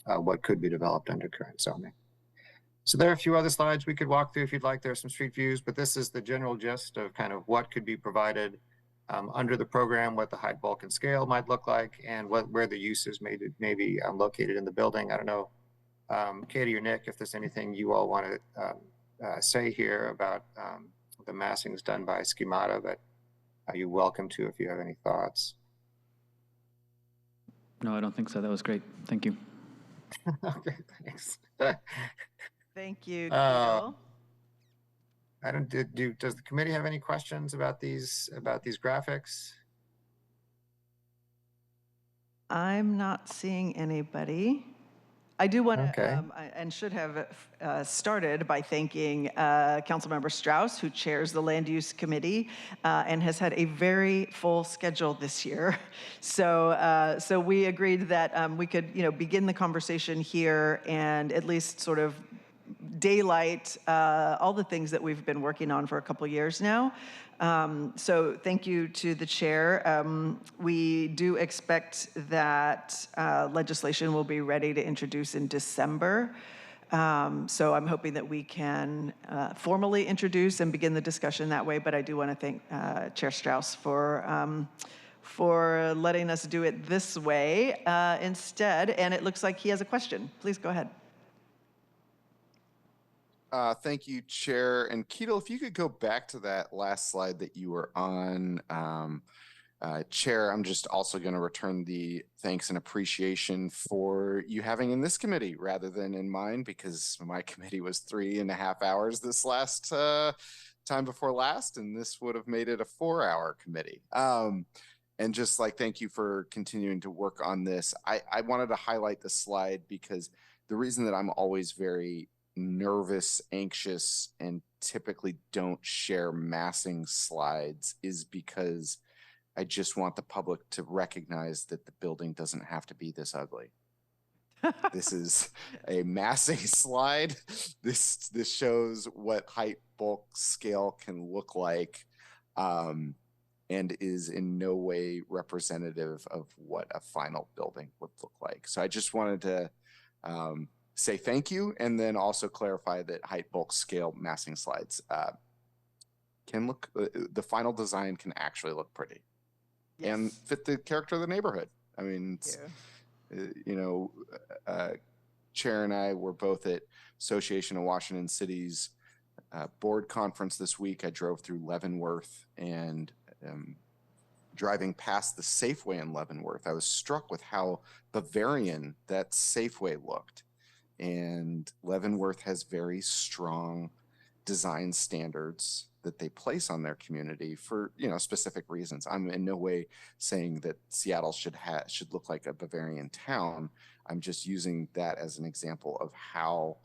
what could be developed under current zoning. So there are a few other slides we could walk through if you'd like. There are some street views, but this is the general gist of kind of what could be provided under the program, what the height, bulk, and scale might look like, and where the uses may be located in the building. I don't know, Katie or Nick, if there's anything you all want to say here about the massings done by Schemata, but you're welcome to if you have any thoughts. No, I don't think so. That was great. Thank you. Okay, thanks. Thank you, Keel. I don't. Does the committee have any questions about these graphics? I'm not seeing anybody. I do want to, Okay. and should have started by thanking Councilmember Strauss, who chairs the Land Use Committee and has had a very full schedule this year. So we agreed that we could, begin the conversation here and at least sort of daylight all the things that we've been working on for a couple years now. So thank you to the chair. We do expect that legislation will be ready to introduce in December. So I'm hoping that we can formally introduce and begin the discussion that way, but I do want to thank Chair Strauss for letting us do it this way instead. And it looks like he has a question. Please go ahead. Thank you, Chair. And Keto, if you could go back to that last slide that you were on. Chair, I'm just also going to return the thanks and appreciation for you having in this committee rather than in mine, because my committee was 3.5 hours this last time before last, and this would have made it a 4-hour committee. And just thank you for continuing to work on this. I wanted to highlight the slide because the reason that I'm always very nervous, anxious, and typically don't share massing slides is because I just want the public to recognize that the building doesn't have to be this ugly. This is a massing slide. This shows what height, bulk, scale can look like, and is in no way representative of what a final building would look like. So I just wanted to say thank you, and then also clarify that height, bulk, scale massing slides can look, the final design can actually look pretty. Yes. And fit the character of the neighborhood. I mean, it's, Chair and I were both at Association of Washington Cities board conference this week. I drove through Leavenworth, and driving past the Safeway in Leavenworth, I was struck with how Bavarian that Safeway looked. And Leavenworth has very strong design standards that they place on their community for, specific reasons. I'm in no way saying that Seattle should look like a Bavarian town. I'm just using that as an example of how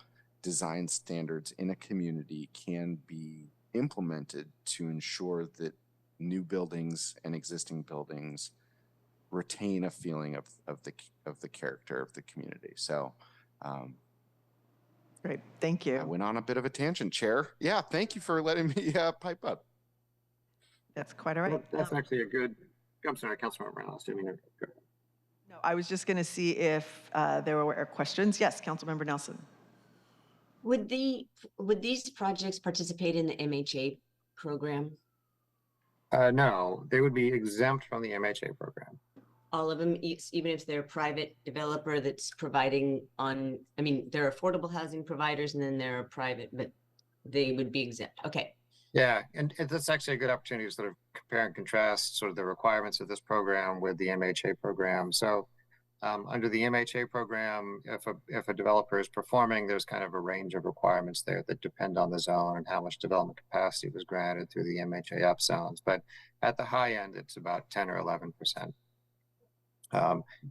design standards in a community can be implemented to ensure that new buildings and existing buildings retain a feeling of the character of the community. So, Great, thank you. I went on a bit of a tangent, Chair. Yeah, thank you for letting me pipe up. That's quite all right. That's actually a good. I'm sorry, Councilmember Reynolds. Didn't mean to. No, I was just going to see if there were questions. Yes, Councilmember Nelson. Would these projects participate in the MHA program? No, they would be exempt from the MHA program. All of them, even if they're a private developer that's providing on, I mean, there are affordable housing providers and then there are private, but they would be exempt. Okay. Yeah, and that's actually a good opportunity to sort of compare and contrast sort of the requirements of this program with the MHA program. So under the MHA program, if a developer is performing, there's kind of a range of requirements there that depend on the zone and how much development capacity was granted through the MHA up zones. But at the high end, it's about 10 or 11%.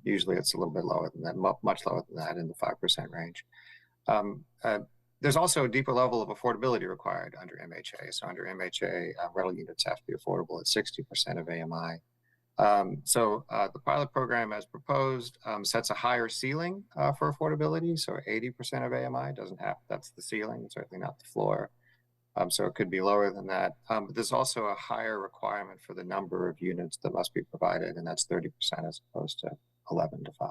Usually it's a little bit lower than that, much lower than that in the 5% range. There's also a deeper level of affordability required under MHA. So under MHA, rental units have to be affordable at 60% of AMI. The pilot program as proposed sets a higher ceiling for affordability. So 80% of AMI that's the ceiling, certainly not the floor. So it could be lower than that. But there's also a higher requirement for the number of units that must be provided, and that's 30% as opposed to 11 to 5.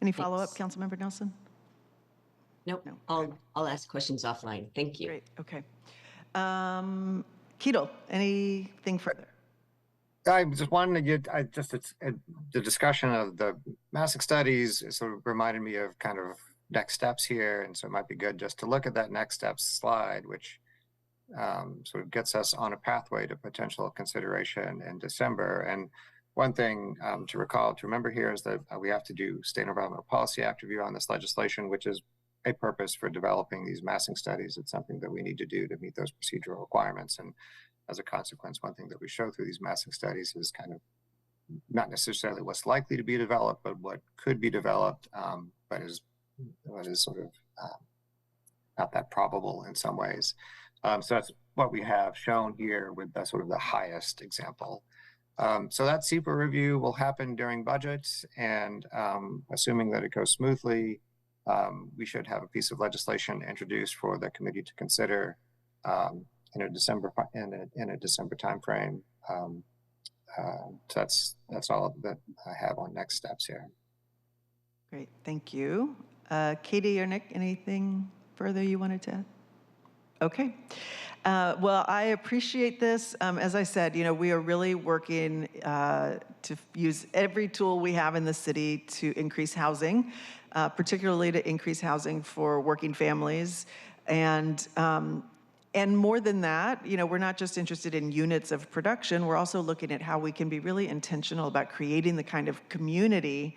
Any follow-up, Councilmember Nelson? Nope. No. I'll ask questions offline. Thank you. Great. Okay. Keto, anything further? I just wanted to get, the discussion of the massive studies sort of reminded me of kind of next steps here. And so it might be good just to look at that next steps slide, which sort of gets us on a pathway to potential consideration in December. And one thing to remember here is that we have to do State Environmental Policy Act review on this legislation, which is a purpose for developing these massing studies. It's something that we need to do to meet those procedural requirements. And as a consequence, one thing that we show through these massing studies is kind of not necessarily what's likely to be developed, but what could be developed, but is sort of not that probable in some ways. So that's what we have shown here with the sort of the highest example. So that SEPA review will happen during budgets, and assuming that it goes smoothly, we should have a piece of legislation introduced for the committee to consider in a December timeframe. So that's all that I have on next steps here. Great, thank you. Katie or Nick, anything further you wanted to add? Okay. Well, I appreciate this. As I said, we are really working to use every tool we have in the city to increase housing, particularly to increase housing for working families. And more than that, we're not just interested in units of production, we're also looking at how we can be really intentional about creating the kind of community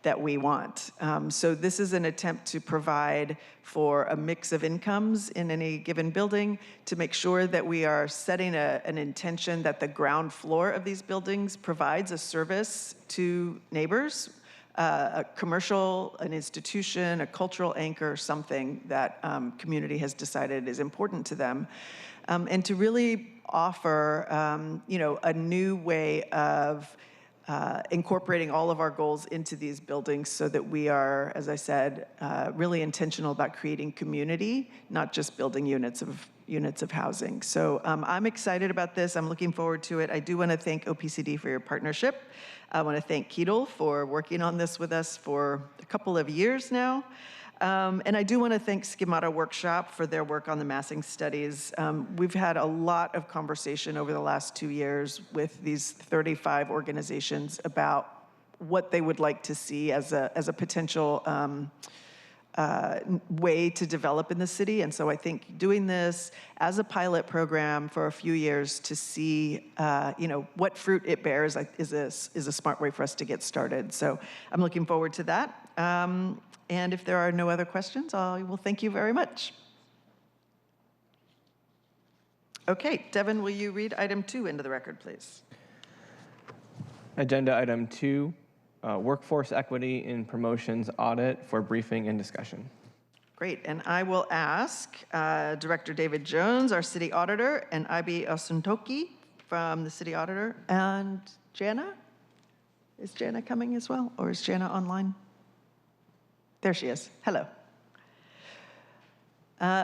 that we want. So this is an attempt to provide for a mix of incomes in any given building, to make sure that we are setting an intention that the ground floor of these buildings provides a service to neighbors, a commercial, an institution, a cultural anchor, something that community has decided is important to them. And to really offer, a new way of incorporating all of our goals into these buildings so that we are, as I said, really intentional about creating community, not just building units of housing. So I'm excited about this. I'm looking forward to it. I do want to thank OPCD for your partnership. I want to thank Keto for working on this with us for a couple of years now. And I do want to thank Schemata Workshop for their work on the massing studies. We've had a lot of conversation over the last 2 years with these 35 organizations about what they would like to see as a potential way to develop in the city. And so I think doing this as a pilot program for a few years to see, what fruit it bears is a smart way for us to get started. So I'm looking forward to that. And if there are no other questions, I will thank you very much. Okay, Devin, will you read item 2 into the record, please? Agenda item 2, workforce equity in promotions audit for briefing and discussion. Great, and I will ask Director David Jones, our city auditor, and Ibi Osuntoki from the city auditor, and Jana? Is Jana coming as well, or is Jana online? There she is. Hello.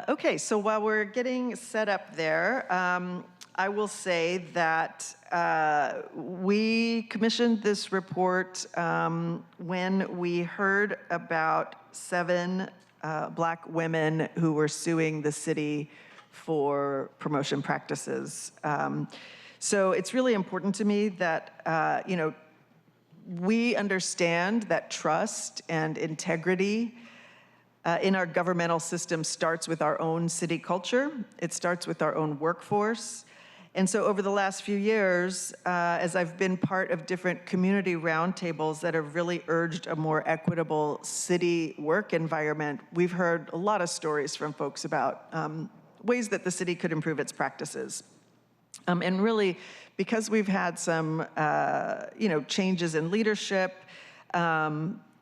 Okay, so while we're getting set up there, I will say that we commissioned this report when we heard about 7 Black women who were suing the city for promotion practices. So it's really important to me that, we understand that trust and integrity in our governmental system starts with our own city culture. It starts with our own workforce. And so over the last few years, as I've been part of different community roundtables that have really urged a more equitable city work environment, we've heard a lot of stories from folks about ways that the city could improve its practices. And really, because we've had some, changes in leadership,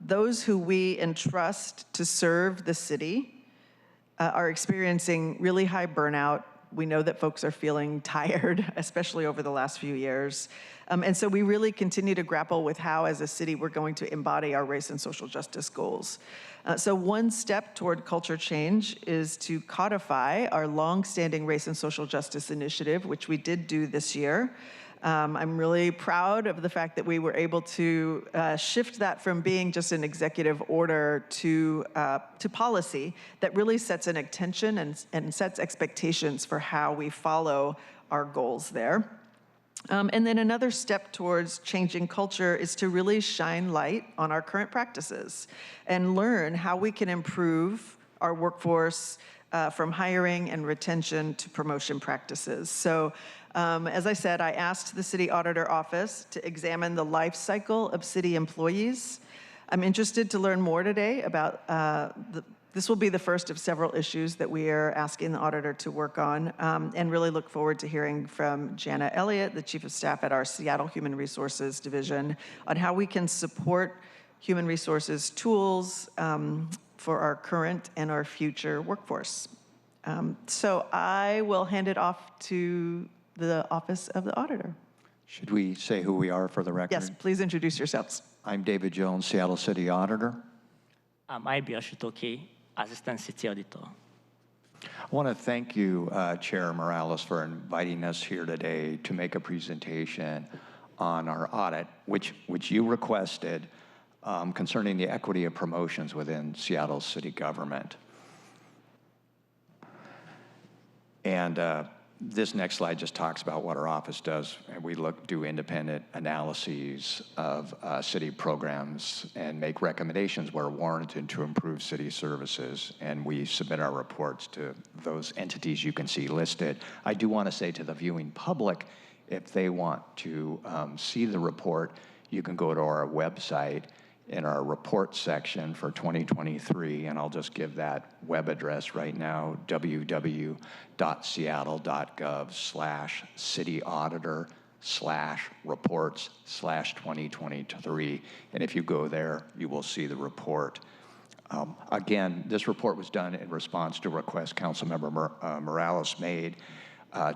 those who we entrust to serve the city are experiencing really high burnout. We know that folks are feeling tired, especially over the last few years. And so we really continue to grapple with how, as a city, we're going to embody our race and social justice goals. So one step toward culture change is to codify our longstanding race and social justice initiative, which we did do this year. I'm really proud of the fact that we were able to shift that from being just an executive order to policy that really sets an intention and sets expectations for how we follow our goals there. And then another step towards changing culture is to really shine light on our current practices and learn how we can improve our workforce from hiring and retention to promotion practices. So as I said, I asked the City Auditor Office to examine the life cycle of city employees. I'm interested to learn more today about this will be the first of several issues that we are asking the auditor to work on, and really look forward to hearing from Jana Elliott, the Chief of Staff at our Seattle Human Resources Division, on how we can support human resources tools for our current and our future workforce. So I will hand it off to the Office of the Auditor. Should we say who we are for the record? Yes, please introduce yourselves. I'm David Jones, Seattle City Auditor. I'm Ibi Osuntoki, Assistant City Auditor. I want to thank you, Chair Morales, for inviting us here today to make a presentation on our audit, which you requested concerning the equity of promotions within Seattle city government. And this next slide just talks about what our office does. And we do independent analyses of city programs and make recommendations where warranted to improve city services. And we submit our reports to those entities you can see listed. I do want to say to the viewing public, if they want to see the report, you can go to our website in our report section for 2023, and I'll just give that web address right now, www.seattle.gov/city-auditor/reports/2023. And if you go there, you will see the report. Again, this report was done in response to a request Councilmember Morales made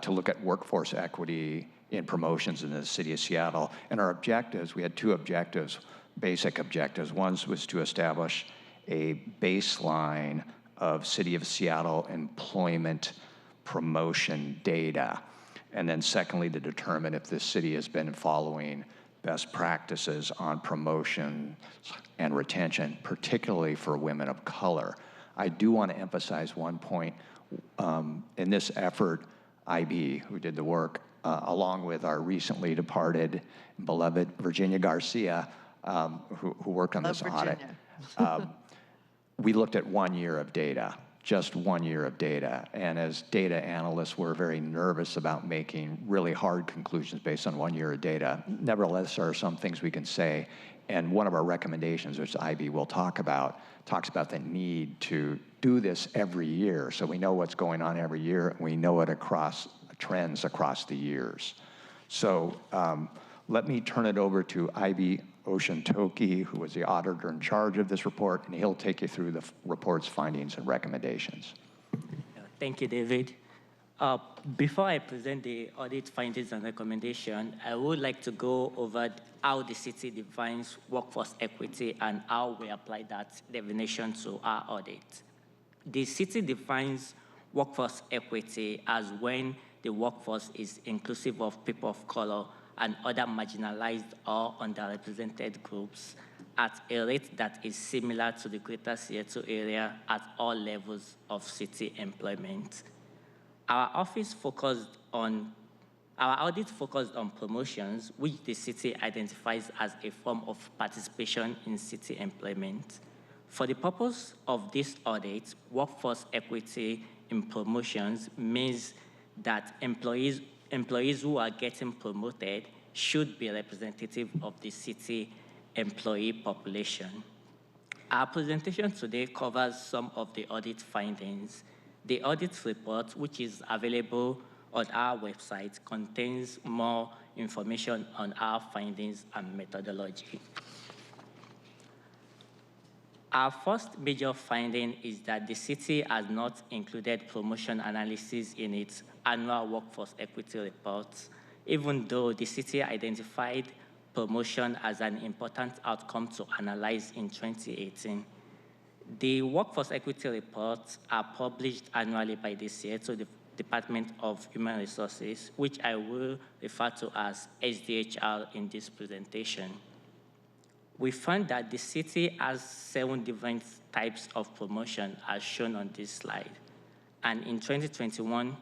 to look at workforce equity in promotions in the city of Seattle. And our objectives, we had 2 objectives, basic objectives. One was to establish a baseline of City of Seattle employment promotion data. And then secondly, to determine if the city has been following best practices on promotion and retention, particularly for women of color. I do want to emphasize one point. In this effort, IB, who did the work, along with our recently departed, beloved Virginia Garcia, who worked on this audit. we looked at 1 year of data, just 1 year of data. And as data analysts, we're very nervous about making really hard conclusions based on 1 year of data. Nevertheless, there are some things we can say. And one of our recommendations, which Ivy will talk about, talks about the need to do this every year so we know what's going on every year and we know it across trends across the years. So let me turn it over to Ivy Oceantoki, who is the auditor in charge of this report, and he'll take you through the report's findings and recommendations. Thank you, David. Before I present the audit findings and recommendation, I would like to go over how the city defines workforce equity and how we apply that definition to our audit. The city defines workforce equity as when the workforce is inclusive of people of color and other marginalized or underrepresented groups at a rate that is similar to the greater Seattle area at all levels of city employment. Our audit focused on promotions, which the city identifies as a form of participation in city employment. For the purpose of this audit, workforce equity in promotions means that employees who are getting promoted should be representative of the city employee population. Our presentation today covers some of the audit findings. The audit report, which is available on our website, contains more information on our findings and methodology. Our first major finding is that the city has not included promotion analysis in its annual workforce equity reports, even though the city identified promotion as an important outcome to analyze in 2018. The workforce equity reports are published annually by the Seattle Department of Human Resources, which I will refer to as SDHR in this presentation. We found that the city has 7 different types of promotion as shown on this slide. And in 2021,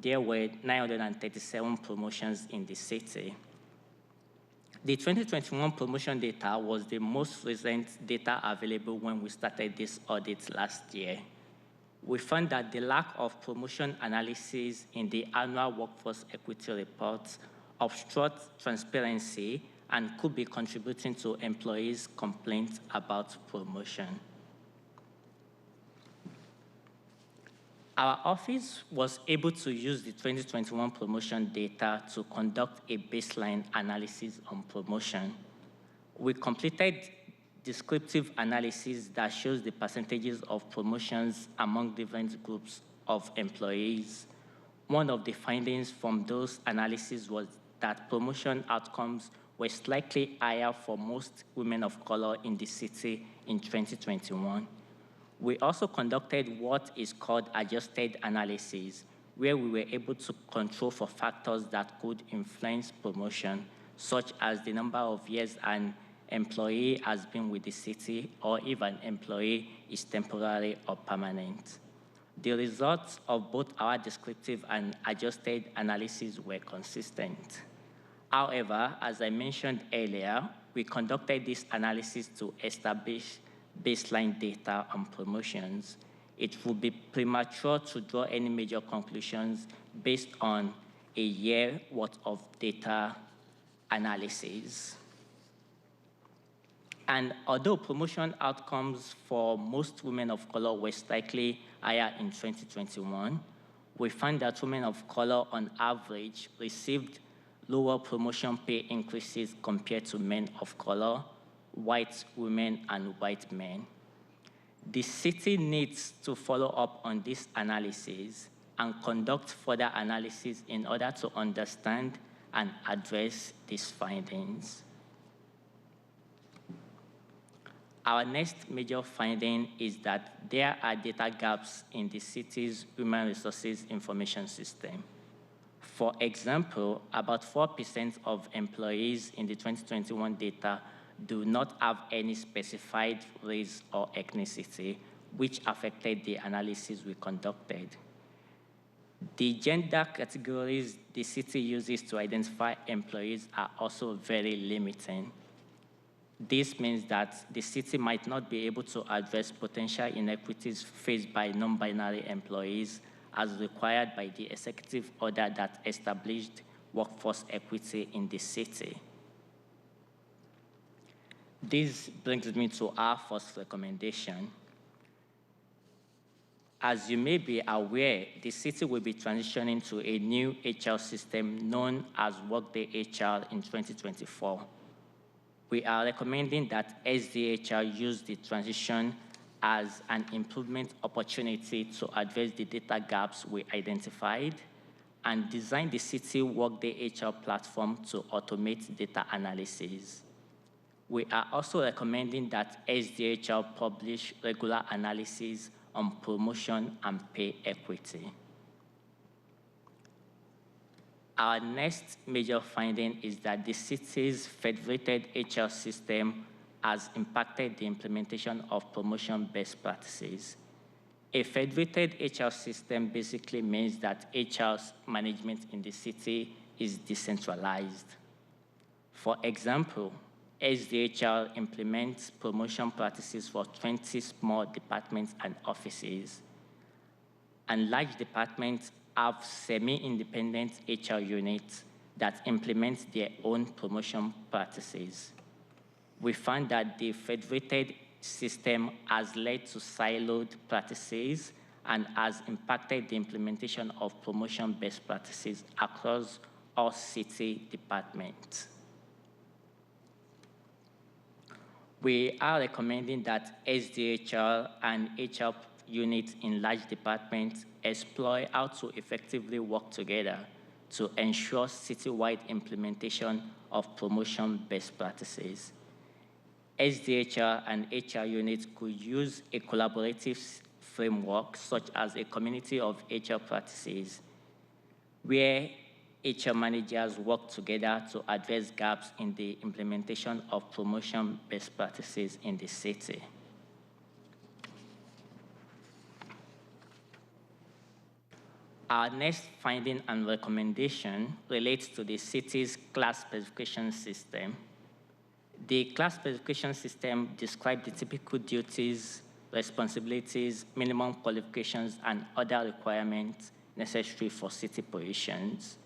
there were 937 promotions in the city. The 2021 promotion data was the most recent data available when we started this audit last year. We found that the lack of promotion analysis in the annual workforce equity reports obstructs transparency and could be contributing to employees' complaints about promotion. Our office was able to use the 2021 promotion data to conduct a baseline analysis on promotion. We completed descriptive analysis that shows the percentages of promotions among different groups of employees. One of the findings from those analyses was that promotion outcomes were slightly higher for most women of color in the city in 2021. We also conducted what is called adjusted analysis, where we were able to control for factors that could influence promotion, such as the number of years an employee has been with the city, or if an employee is temporary or permanent. The results of both our descriptive and adjusted analysis were consistent. However, as I mentioned earlier, we conducted this analysis to establish baseline data on promotions. It would be premature to draw any major conclusions based on a year worth of data analysis. And although promotion outcomes for most women of color were slightly higher in 2021, we found that women of color on average received lower promotion pay increases compared to men of color, white women, and white men. The city needs to follow up on this analysis and conduct further analysis in order to understand and address these findings. Our next major finding is that there are data gaps in the city's human resources information system. For example, about 4% of employees in the 2021 data do not have any specified race or ethnicity, which affected the analysis we conducted. The gender categories the city uses to identify employees are also very limiting. This means that the city might not be able to address potential inequities faced by non-binary employees as required by the executive order that established workforce equity in the city. This brings me to our first recommendation. As you may be aware, the city will be transitioning to a new HR system known as Workday HR in 2024. We are recommending that SDHR use the transition as an improvement opportunity to address the data gaps we identified and design the city Workday HR platform to automate data analysis. We are also recommending that SDHR publish regular analysis on promotion and pay equity. Our next major finding is that the city's federated HR system has impacted the implementation of promotion best practices. A federated HR system basically means that HR's management in the city is decentralized. For example, SDHR implements promotion practices for 20 small departments and offices, and large departments have semi-independent HR units that implement their own promotion practices. We found that the federated system has led to siloed practices and has impacted the implementation of promotion best practices across all city departments. We are recommending that SDHR and HR units in large departments explore how to effectively work together to ensure citywide implementation of promotion best practices. SDHR and HR units could use a collaborative framework, such as a community of HR practices, where HR managers work together to address gaps in the implementation of promotion best practices in the city. Our next finding and recommendation relates to the city's class specification system. The class specification system describes the typical duties, responsibilities, minimum qualifications, and other requirements necessary for city positions.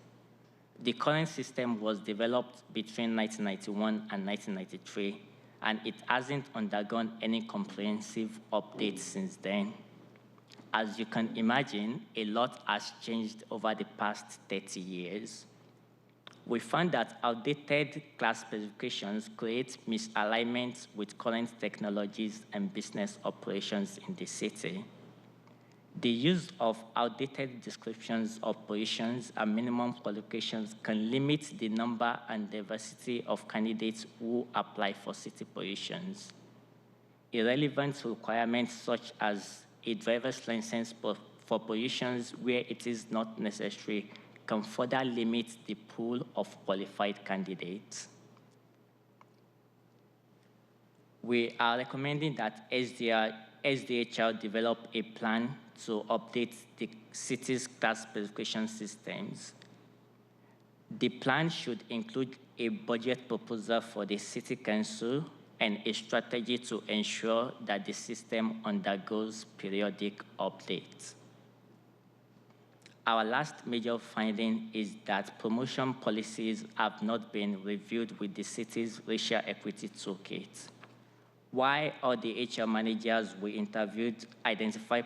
The current system was developed between 1991 and 1993, and it hasn't undergone any comprehensive updates since then. As you can imagine, a lot has changed over the past 30 years. We found that outdated class specifications create misalignments with current technologies and business operations in the city. The use of outdated descriptions of positions and minimum qualifications can limit the number and diversity of candidates who apply for city positions. Irrelevant requirements such as a driver's license for positions where it is not necessary can further limit the pool of qualified candidates. We are recommending that SDHR develop a plan to update the city's class specification systems. The plan should include a budget proposal for the city council and a strategy to ensure that the system undergoes periodic updates. Our last major finding is that promotion policies have not been reviewed with the city's racial equity toolkit. While all the HR managers we interviewed identified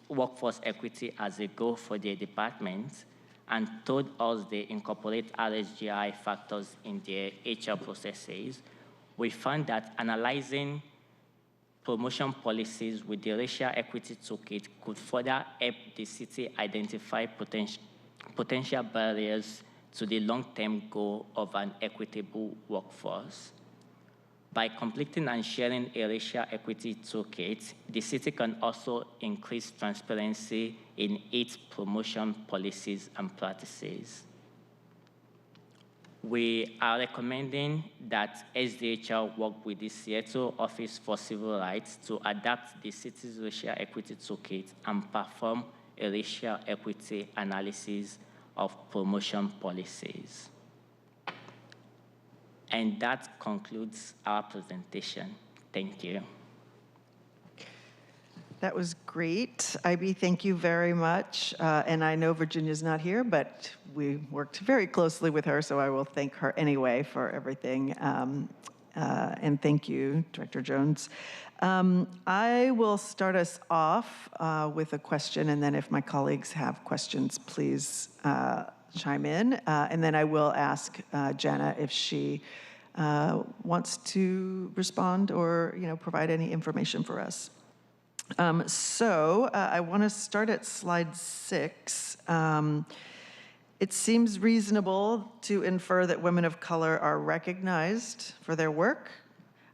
workforce equity as a goal for their departments and told us they incorporate RSGI factors in their HR processes, we found that analyzing promotion policies with the racial equity toolkit could further help the city identify potential barriers to the long-term goal of an equitable workforce. By completing and sharing a racial equity toolkit, the city can also increase transparency in its promotion policies and practices. We are recommending that SDHR work with the Seattle Office for Civil Rights to adapt the city's racial equity toolkit and perform a racial equity analysis of promotion policies. And that concludes our presentation. Thank you. That was great. IB, thank you very much. And I know Virginia's not here, but we worked very closely with her, so I will thank her anyway for everything. And thank you, Director Jones. I will start us off with a question, and then if my colleagues have questions, please chime in. And then I will ask Jana if she wants to respond or provide any information for us. I want to start at slide 6. It seems reasonable to infer that women of color are recognized for their work.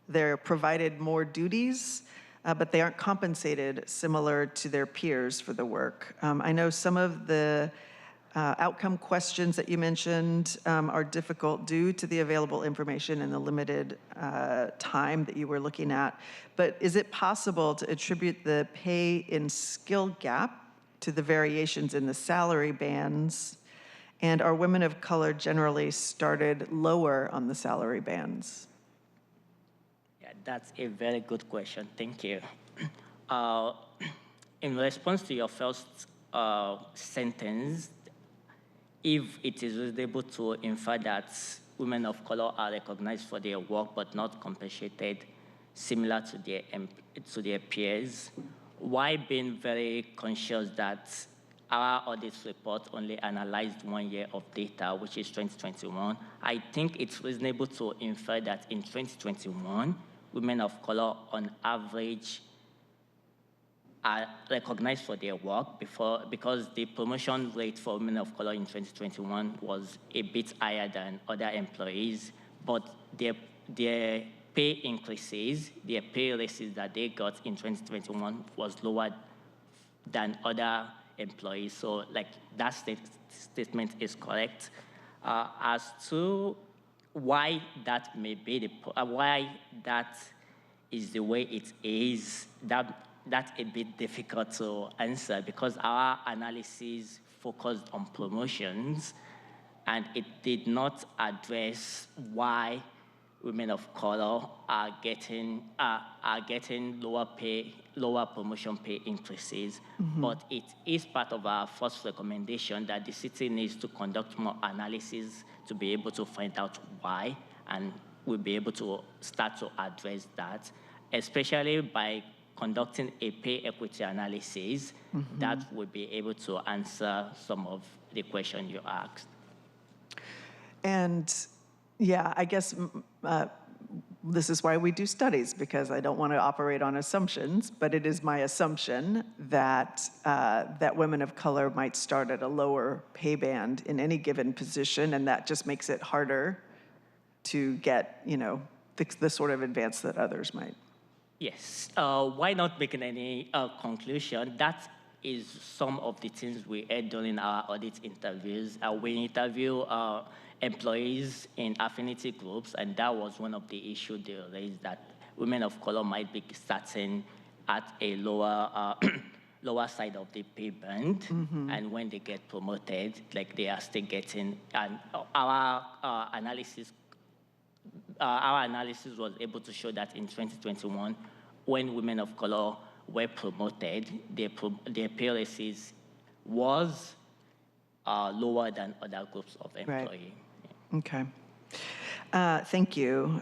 They're provided more duties, but they aren't compensated similar to their peers for the work. I know some of the outcome questions that you mentioned are difficult due to the available information and the limited time that you were looking at. But is it possible to attribute the pay in skill gap to the variations in the salary bands? And are women of color generally started lower on the salary bands? Yeah, that's a very good question. Thank you. In response to your first sentence, if it is reasonable to infer that women of color are recognized for their work but not compensated similar to their peers, while being very conscious that our audit report only analyzed 1 year of data, which is 2021, I think it's reasonable to infer that in 2021, women of color on average are recognized for their work because the promotion rate for women of color in 2021 was a bit higher than other employees, but their pay increases, their pay raises that they got in 2021 was lower than other employees. So that statement is correct. As to why that may be why that is the way it is, that's a bit difficult to answer because our analysis focused on promotions and it did not address why women of color are getting lower promotion pay increases. Mm-hmm. But it is part of our first recommendation that the city needs to conduct more analysis to be able to find out why, and we'll be able to start to address that, especially by conducting a pay equity analysis. Mm-hmm. That would be able to answer some of the questions you asked. And yeah, I guess this is why we do studies, because I don't want to operate on assumptions, but it is my assumption that that women of color might start at a lower pay band in any given position, and that just makes it harder to get, the sort of advance that others might. Yes. Why not making any conclusion? That is some of the things we had done in our audit interviews. We interview employees in affinity groups, and that was one of the issues they raised, that women of color might be starting at a lower side of the pay band, mm-hmm. and when they get promoted, they are still getting. And our analysis was able to show that in 2021, when women of color were promoted, their pay raises was lower than other groups of employees. Right. Okay. Thank you.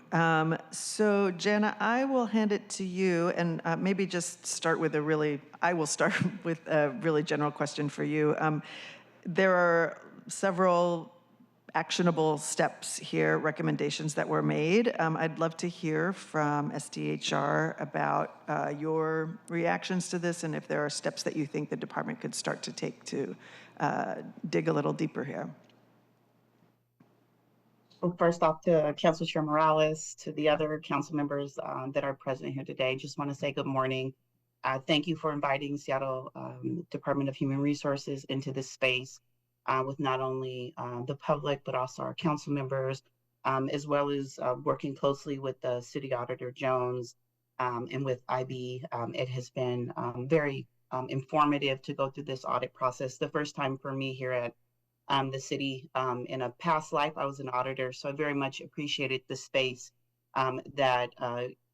So Jana, I will hand it to you, and maybe just start with I will start with a really general question for you. There are several actionable steps here, recommendations that were made. I'd love to hear from SDHR about your reactions to this, and if there are steps that you think the department could start to take to dig a little deeper here. Well, first off, to Council Chair Morales, to the other council members that are present here today, just want to say good morning. Thank you for inviting Seattle Department of Human Resources into this space with not only the public, but also our council members, as well as working closely with the City Auditor Jones and with IB. It has been very informative to go through this audit process. The first time for me here at the city. In a past life, I was an auditor, so I very much appreciated the space that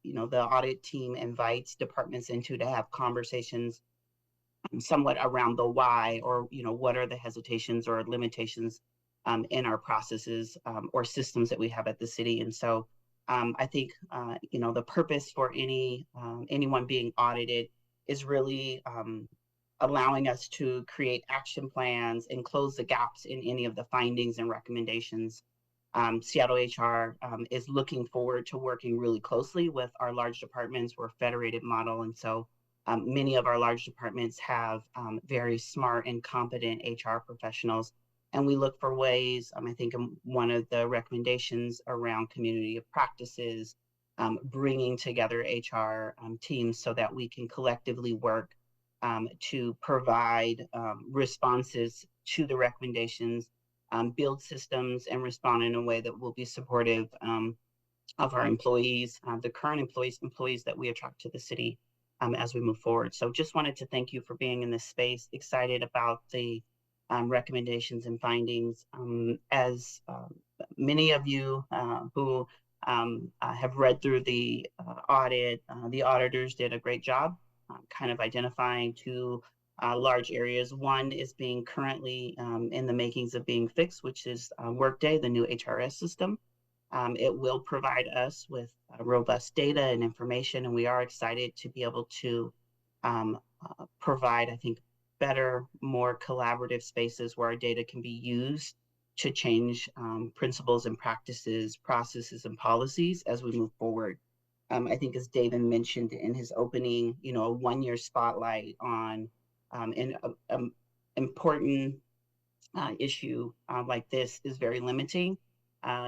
the audit team invites departments into to have conversations somewhat around the why, or what are the hesitations or limitations in our processes or systems that we have at the city. And so I think the purpose for anyone being audited is really allowing us to create action plans and close the gaps in any of the findings and recommendations. Seattle HR is looking forward to working really closely with our large departments. We're a federated model, and so many of our large departments have very smart and competent HR professionals, and we look for ways. I think one of the recommendations around community of practices, bringing together HR teams so that we can collectively work to provide responses to the recommendations, build systems, and respond in a way that will be supportive of our employees, the current employees that we attract to the city as we move forward. So just wanted to thank you for being in this space. Excited about the recommendations and findings. As many of you who have read through the audit, the auditors did a great job kind of identifying two large areas. One is being currently in the makings of being fixed, which is Workday, the new HRS system. It will provide us with robust data and information, and we are excited to be able to provide, I think, better, more collaborative spaces where our data can be used to change principles and practices, processes, and policies as we move forward. I think, as David mentioned in his opening, a one-year spotlight on an important issue like this is very limiting.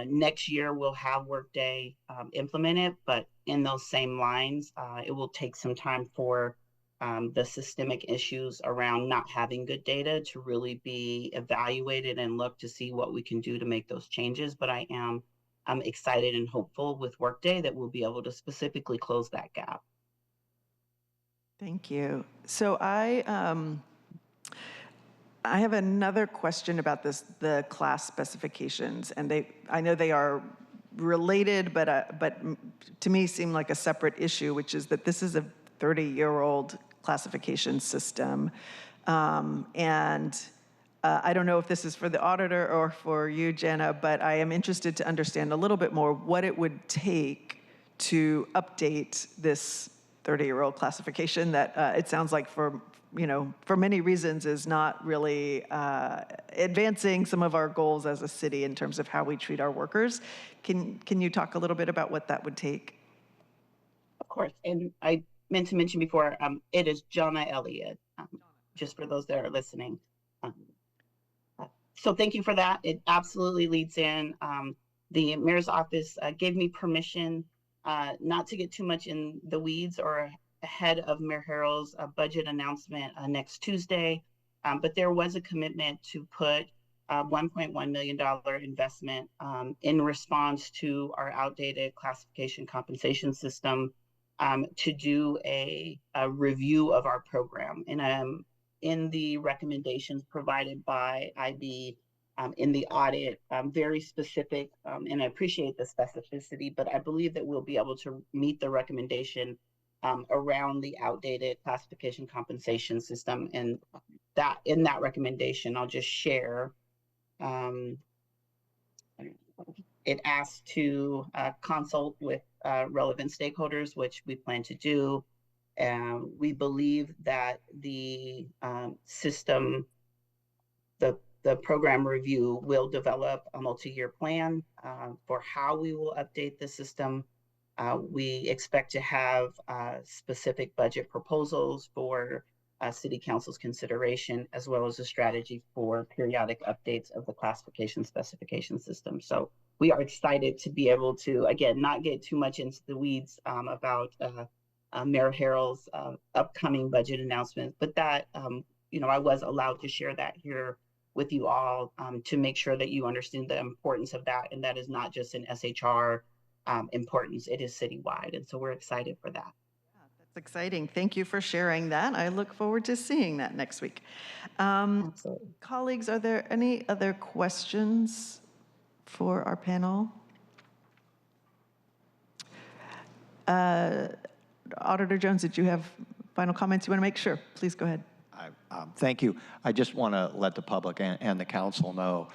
Next year, we'll have Workday implemented, but in those same lines, it will take some time for the systemic issues around not having good data to really be evaluated and look to see what we can do to make those changes. But I'm excited and hopeful with Workday that we'll be able to specifically close that gap. Thank you. So I have another question about the class specifications, and I know they are related, but to me seem like a separate issue, which is that this is a 30-year-old classification system, and I don't know if this is for the auditor or for you, Jenna, but I am interested to understand a little bit more what it would take to update this 30-year-old classification that it sounds like for many reasons is not really advancing some of our goals as a city in terms of how we treat our workers. Can you talk a little bit about what that would take? Of course, and I meant to mention before, it is Jonna Elliott, just for those that are listening. So thank you for that. It absolutely leads in. The mayor's office gave me permission not to get too much in the weeds or ahead of Mayor Harrell's budget announcement next Tuesday, but there was a commitment to put $1.1 million investment in response to our outdated classification compensation system to do a review of our program. And in the recommendations provided by IB in the audit, very specific, and I appreciate the specificity, but I believe that we'll be able to meet the recommendation around the outdated classification compensation system. And that in that recommendation, I'll just share, it asks to consult with relevant stakeholders, which we plan to do. We believe that the system, the program review will develop a multi-year plan for how we will update the system. We expect to have specific budget proposals for City Council's consideration, as well as a strategy for periodic updates of the classification specification system. So we are excited to be able to, again, not get too much into the weeds about Mayor Harrell's upcoming budget announcement, but that, I was allowed to share that here with you all to make sure that you understand the importance of that. And that is not just an SHR importance, it is citywide. And so we're excited for that. That's exciting. Thank you for sharing that. I look forward to seeing that next week. Colleagues, are there any other questions for our panel? Auditor Jones, did you have final comments you want to make? Sure, please go ahead. Thank you. I just want to let the public and the council know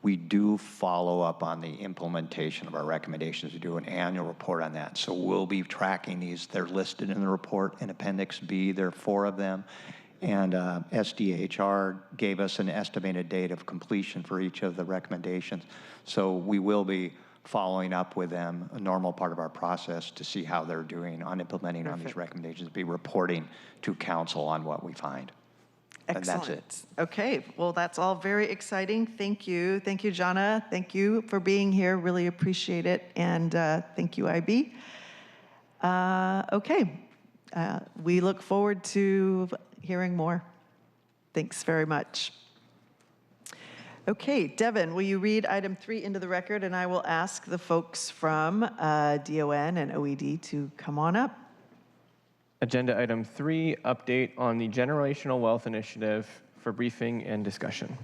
we do follow up on the implementation of our recommendations. We do an annual report on that. So we'll be tracking these. They're listed in the report in Appendix B. There are 4 of them. And SDHR gave us an estimated date of completion for each of the recommendations. So we will be following up with them, a normal part of our process, to see how they're doing on implementing on these recommendations, be reporting to council on what we find. Excellent. And that's it. Okay, well, that's all very exciting. Thank you. Thank you, Jana. Thank you for being here. Really appreciate it. And thank you, IB. Okay, we look forward to hearing more. Thanks very much. Okay, Devin, will you read item 3 into the record, and I will ask the folks from DON and OED to come on up. Agenda item 3, update on the Generational Wealth Initiative for briefing and discussion.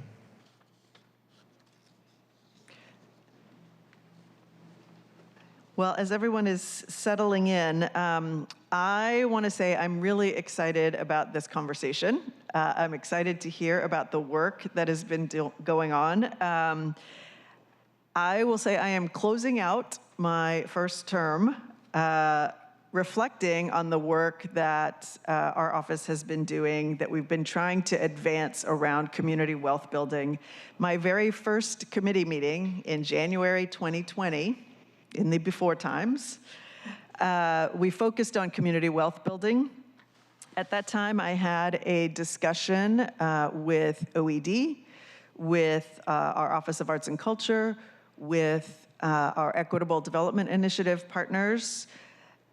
Well, as everyone is settling in, I want to say I'm really excited about this conversation. I'm excited to hear about the work that has been going on. I will say I am closing out my first term, reflecting on the work that our office has been doing, that we've been trying to advance around community wealth building. My very first committee meeting in January 2020, in the before times, we focused on community wealth building. At that time, I had a discussion with OED, with our Office of Arts and Culture, with our Equitable Development Initiative partners,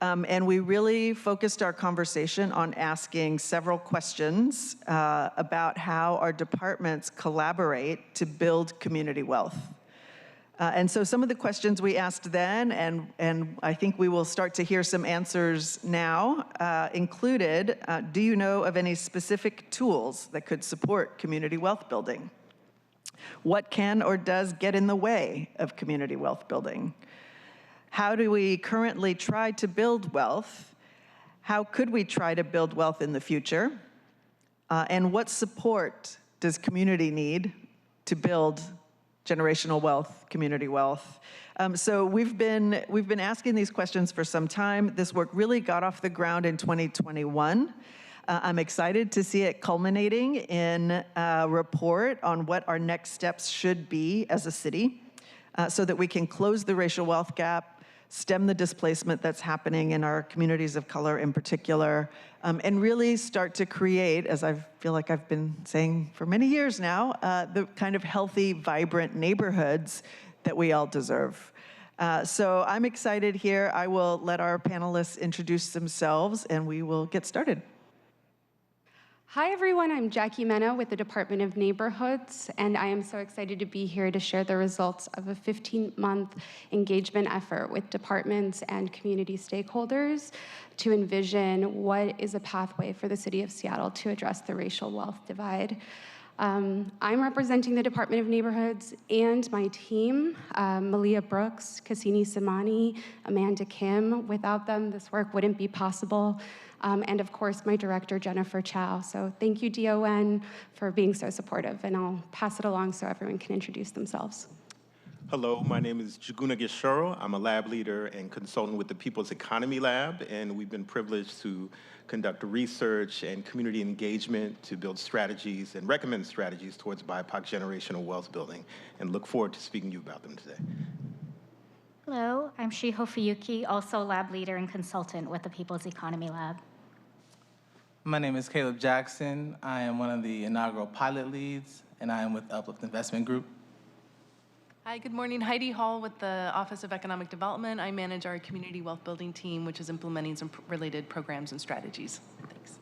and we really focused our conversation on asking several questions about how our departments collaborate to build community wealth. And so some of the questions we asked then, and I think we will start to hear some answers now, included, do you know of any specific tools that could support community wealth building? What can or does get in the way of community wealth building? How do we currently try to build wealth? How could we try to build wealth in the future? And what support does community need to build generational wealth, community wealth? So we've been asking these questions for some time. This work really got off the ground in 2021. I'm excited to see it culminating in a report on what our next steps should be as a city, so that we can close the racial wealth gap, stem the displacement that's happening in our communities of color in particular, and really start to create, as I feel like I've been saying for many years now, the kind of healthy, vibrant neighborhoods that we all deserve. So I'm excited here. I will let our panelists introduce themselves, and we will get started. Hi, everyone. I'm Jackie Mena with the Department of Neighborhoods, and I am so excited to be here to share the results of a 15-month engagement effort with departments and community stakeholders to envision what is a pathway for the city of Seattle to address the racial wealth divide. I'm representing the Department of Neighborhoods and my team, Malia Brooks, Cassini Simani, Amanda Kim. Without them, this work wouldn't be possible. And of course, my director, Jennifer Chow. So thank you, DON, for being so supportive. And I'll pass it along so everyone can introduce themselves. Hello, my name is Jaguna Gishoro. I'm a lab leader and consultant with the People's Economy Lab, and we've been privileged to conduct research and community engagement to build strategies and recommend strategies towards BIPOC generational wealth building, and look forward to speaking to you about them today. Hello, I'm Shiho Fuyuki, also lab leader and consultant with the People's Economy Lab. My name is Caleb Jackson. I am one of the inaugural pilot leads, and I am with Uplift Investment Group. Hi, good morning. Heidi Hall with the Office of Economic Development. I manage our community wealth building team, which is implementing some related programs and strategies. Thanks.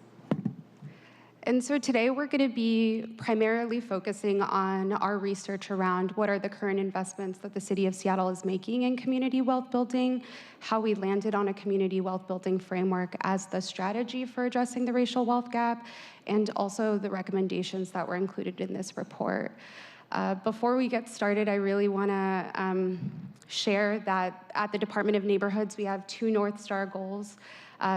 And so today we're going to be primarily focusing on our research around what are the current investments that the City of Seattle is making in community wealth building, how we landed on a community wealth building framework as the strategy for addressing the racial wealth gap, and also the recommendations that were included in this report. Before we get started, I really want to share that at the Department of Neighborhoods, we have 2 North Star goals.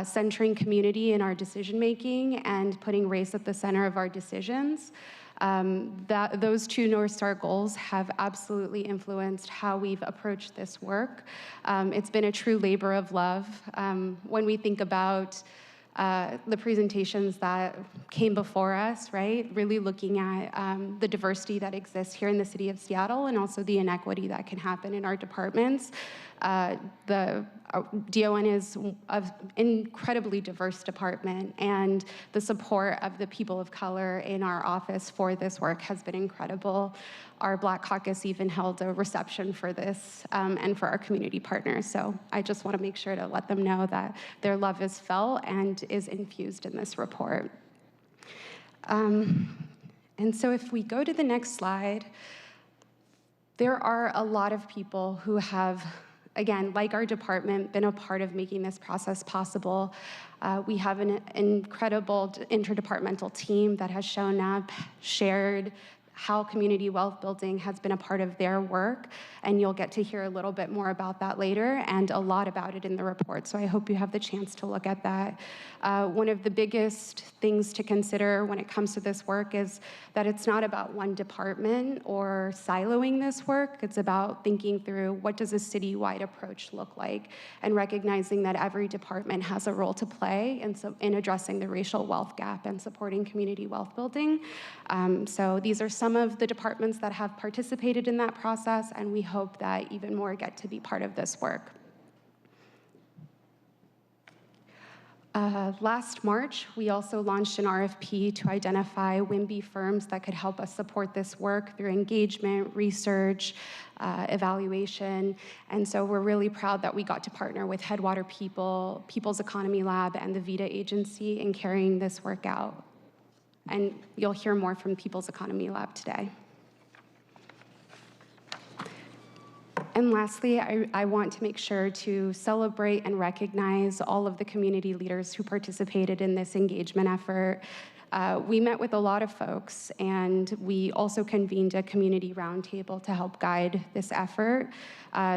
Centering community in our decision-making and putting race at the center of our decisions. Those 2 North Star goals have absolutely influenced how we've approached this work. It's been a true labor of love. When we think about the presentations that came before us, right? Really looking at the diversity that exists here in the City of Seattle and also the inequity that can happen in our departments. The DON is an incredibly diverse department, and the support of the people of color in our office for this work has been incredible. Our Black Caucus even held a reception for this and for our community partners. So I just want to make sure to let them know that their love is felt and is infused in this report. And so if we go to the next slide, there are a lot of people who have, again, like our department, been a part of making this process possible. We have an incredible interdepartmental team that has shown up, shared how community wealth building has been a part of their work, and you'll get to hear a little bit more about that later and a lot about it in the report, so I hope you have the chance to look at that. One of the biggest things to consider when it comes to this work is that it's not about one department or siloing this work. It's about thinking through what does a citywide approach look like and recognizing that every department has a role to play in addressing the racial wealth gap and supporting community wealth building. So these are some of the departments that have participated in that process, and we hope that even more get to be part of this work. Last March, we also launched an RFP to identify WIMBY firms that could help us support this work through engagement, research, evaluation. And so we're really proud that we got to partner with Headwater People, People's Economy Lab, and the VITA agency in carrying this work out. And you'll hear more from People's Economy Lab today. And lastly, I want to make sure to celebrate and recognize all of the community leaders who participated in this engagement effort. We met with a lot of folks, and we also convened a community roundtable to help guide this effort.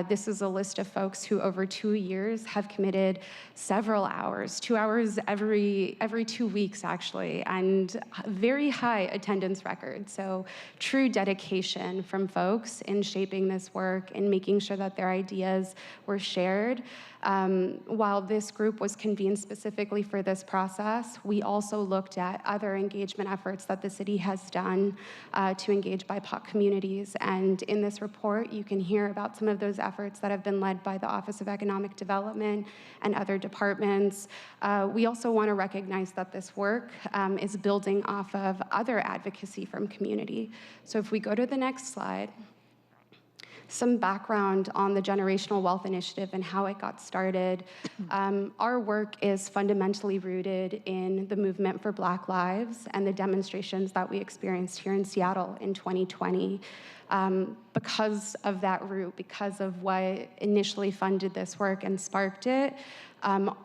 This is a list of folks who over 2 years have committed several hours, 2 hours every 2 weeks actually, and very high attendance record. So true dedication from folks in shaping this work and making sure that their ideas were shared. While this group was convened specifically for this process, we also looked at other engagement efforts that the city has done to engage BIPOC communities. And in this report, you can hear about some of those efforts that have been led by the Office of Economic Development and other departments. We also want to recognize that this work is building off of other advocacy from community. So if we go to the next slide, some background on the Generational Wealth Initiative and how it got started. Our work is fundamentally rooted in the movement for Black lives and the demonstrations that we experienced here in Seattle in 2020. Because of that root, because of what initially funded this work and sparked it,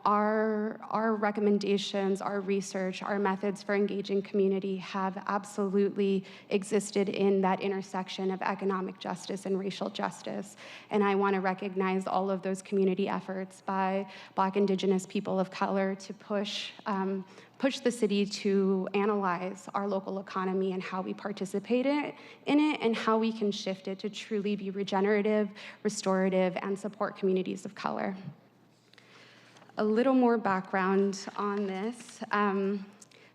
our recommendations, our research, our methods for engaging community have absolutely existed in that intersection of economic justice and racial justice. And I want to recognize all of those community efforts by Black, Indigenous people of color to push the city to analyze our local economy and how we participate in it and how we can shift it to truly be regenerative, restorative, and support communities of color. A little more background on this.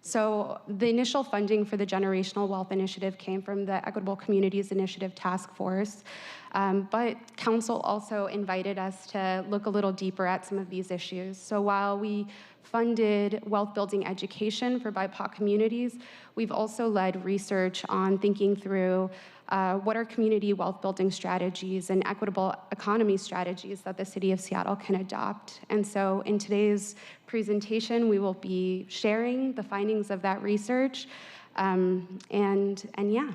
So the initial funding for the Generational Wealth Initiative came from the Equitable Communities Initiative Task Force. But council also invited us to look a little deeper at some of these issues. So while we funded wealth building education for BIPOC communities, we've also led research on thinking through what are community wealth building strategies and equitable economy strategies that the City of Seattle can adopt. And so in today's presentation, we will be sharing the findings of that research. And yeah,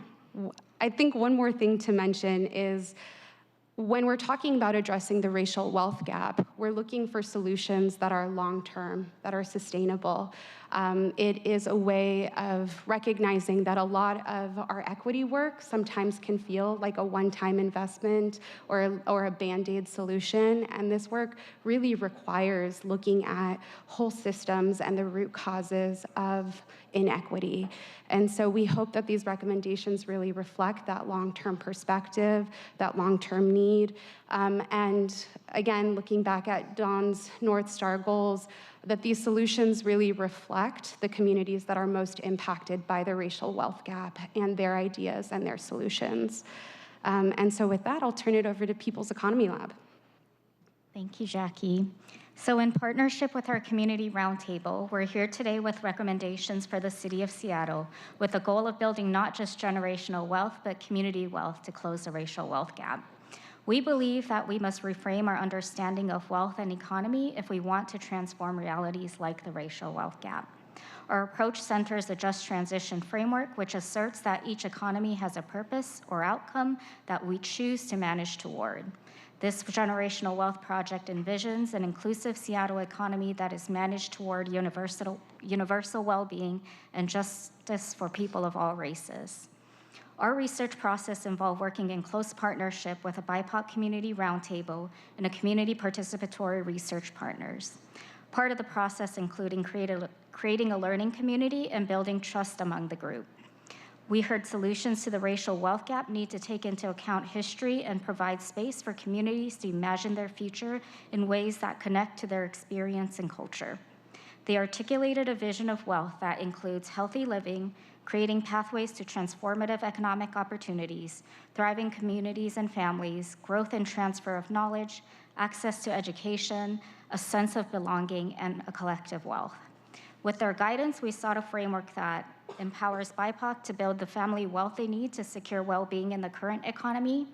I think one more thing to mention is when we're talking about addressing the racial wealth gap, we're looking for solutions that are long-term, that are sustainable. It is a way of recognizing that a lot of our equity work sometimes can feel like a one-time investment or a Band-Aid solution, and this work really requires looking at whole systems and the root causes of inequity. And so we hope that these recommendations really reflect that long-term perspective, that long-term need. And again, looking back at Dawn's North Star goals, that these solutions really reflect the communities that are most impacted by the racial wealth gap and their ideas and their solutions. And so with that, I'll turn it over to People's Economy Lab. Thank you, Jackie. So in partnership with our Community Roundtable, we're here today with recommendations for the City of Seattle with the goal of building not just generational wealth, but community wealth to close the racial wealth gap. We believe that we must reframe our understanding of wealth and economy if we want to transform realities like the racial wealth gap. Our approach centers a just transition framework, which asserts that each economy has a purpose or outcome that we choose to manage toward. This generational wealth project envisions an inclusive Seattle economy that is managed toward universal well-being and justice for people of all races. Our research process involved working in close partnership with a BIPOC community roundtable and a community participatory research partners. Part of the process including creating a learning community and building trust among the group. We heard solutions to the racial wealth gap need to take into account history and provide space for communities to imagine their future in ways that connect to their experience and culture. They articulated a vision of wealth that includes healthy living, creating pathways to transformative economic opportunities, thriving communities and families, growth and transfer of knowledge, access to education, a sense of belonging, and a collective wealth. With their guidance, we sought a framework that empowers BIPOC to build the family wealth they need to secure well-being in the current economy,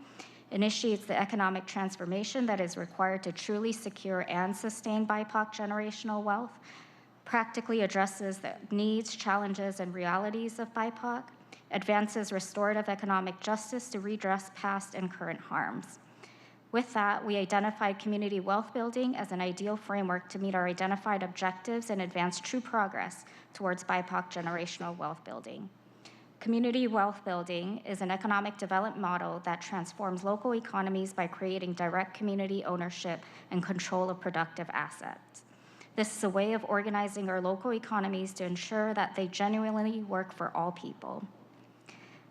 initiates the economic transformation that is required to truly secure and sustain BIPOC generational wealth, practically addresses the needs, challenges, and realities of BIPOC, advances restorative economic justice to redress past and current harms. With that, we identified community wealth building as an ideal framework to meet our identified objectives and advance true progress towards BIPOC generational wealth building. Community wealth building is an economic development model that transforms local economies by creating direct community ownership and control of productive assets. This is a way of organizing our local economies to ensure that they genuinely work for all people.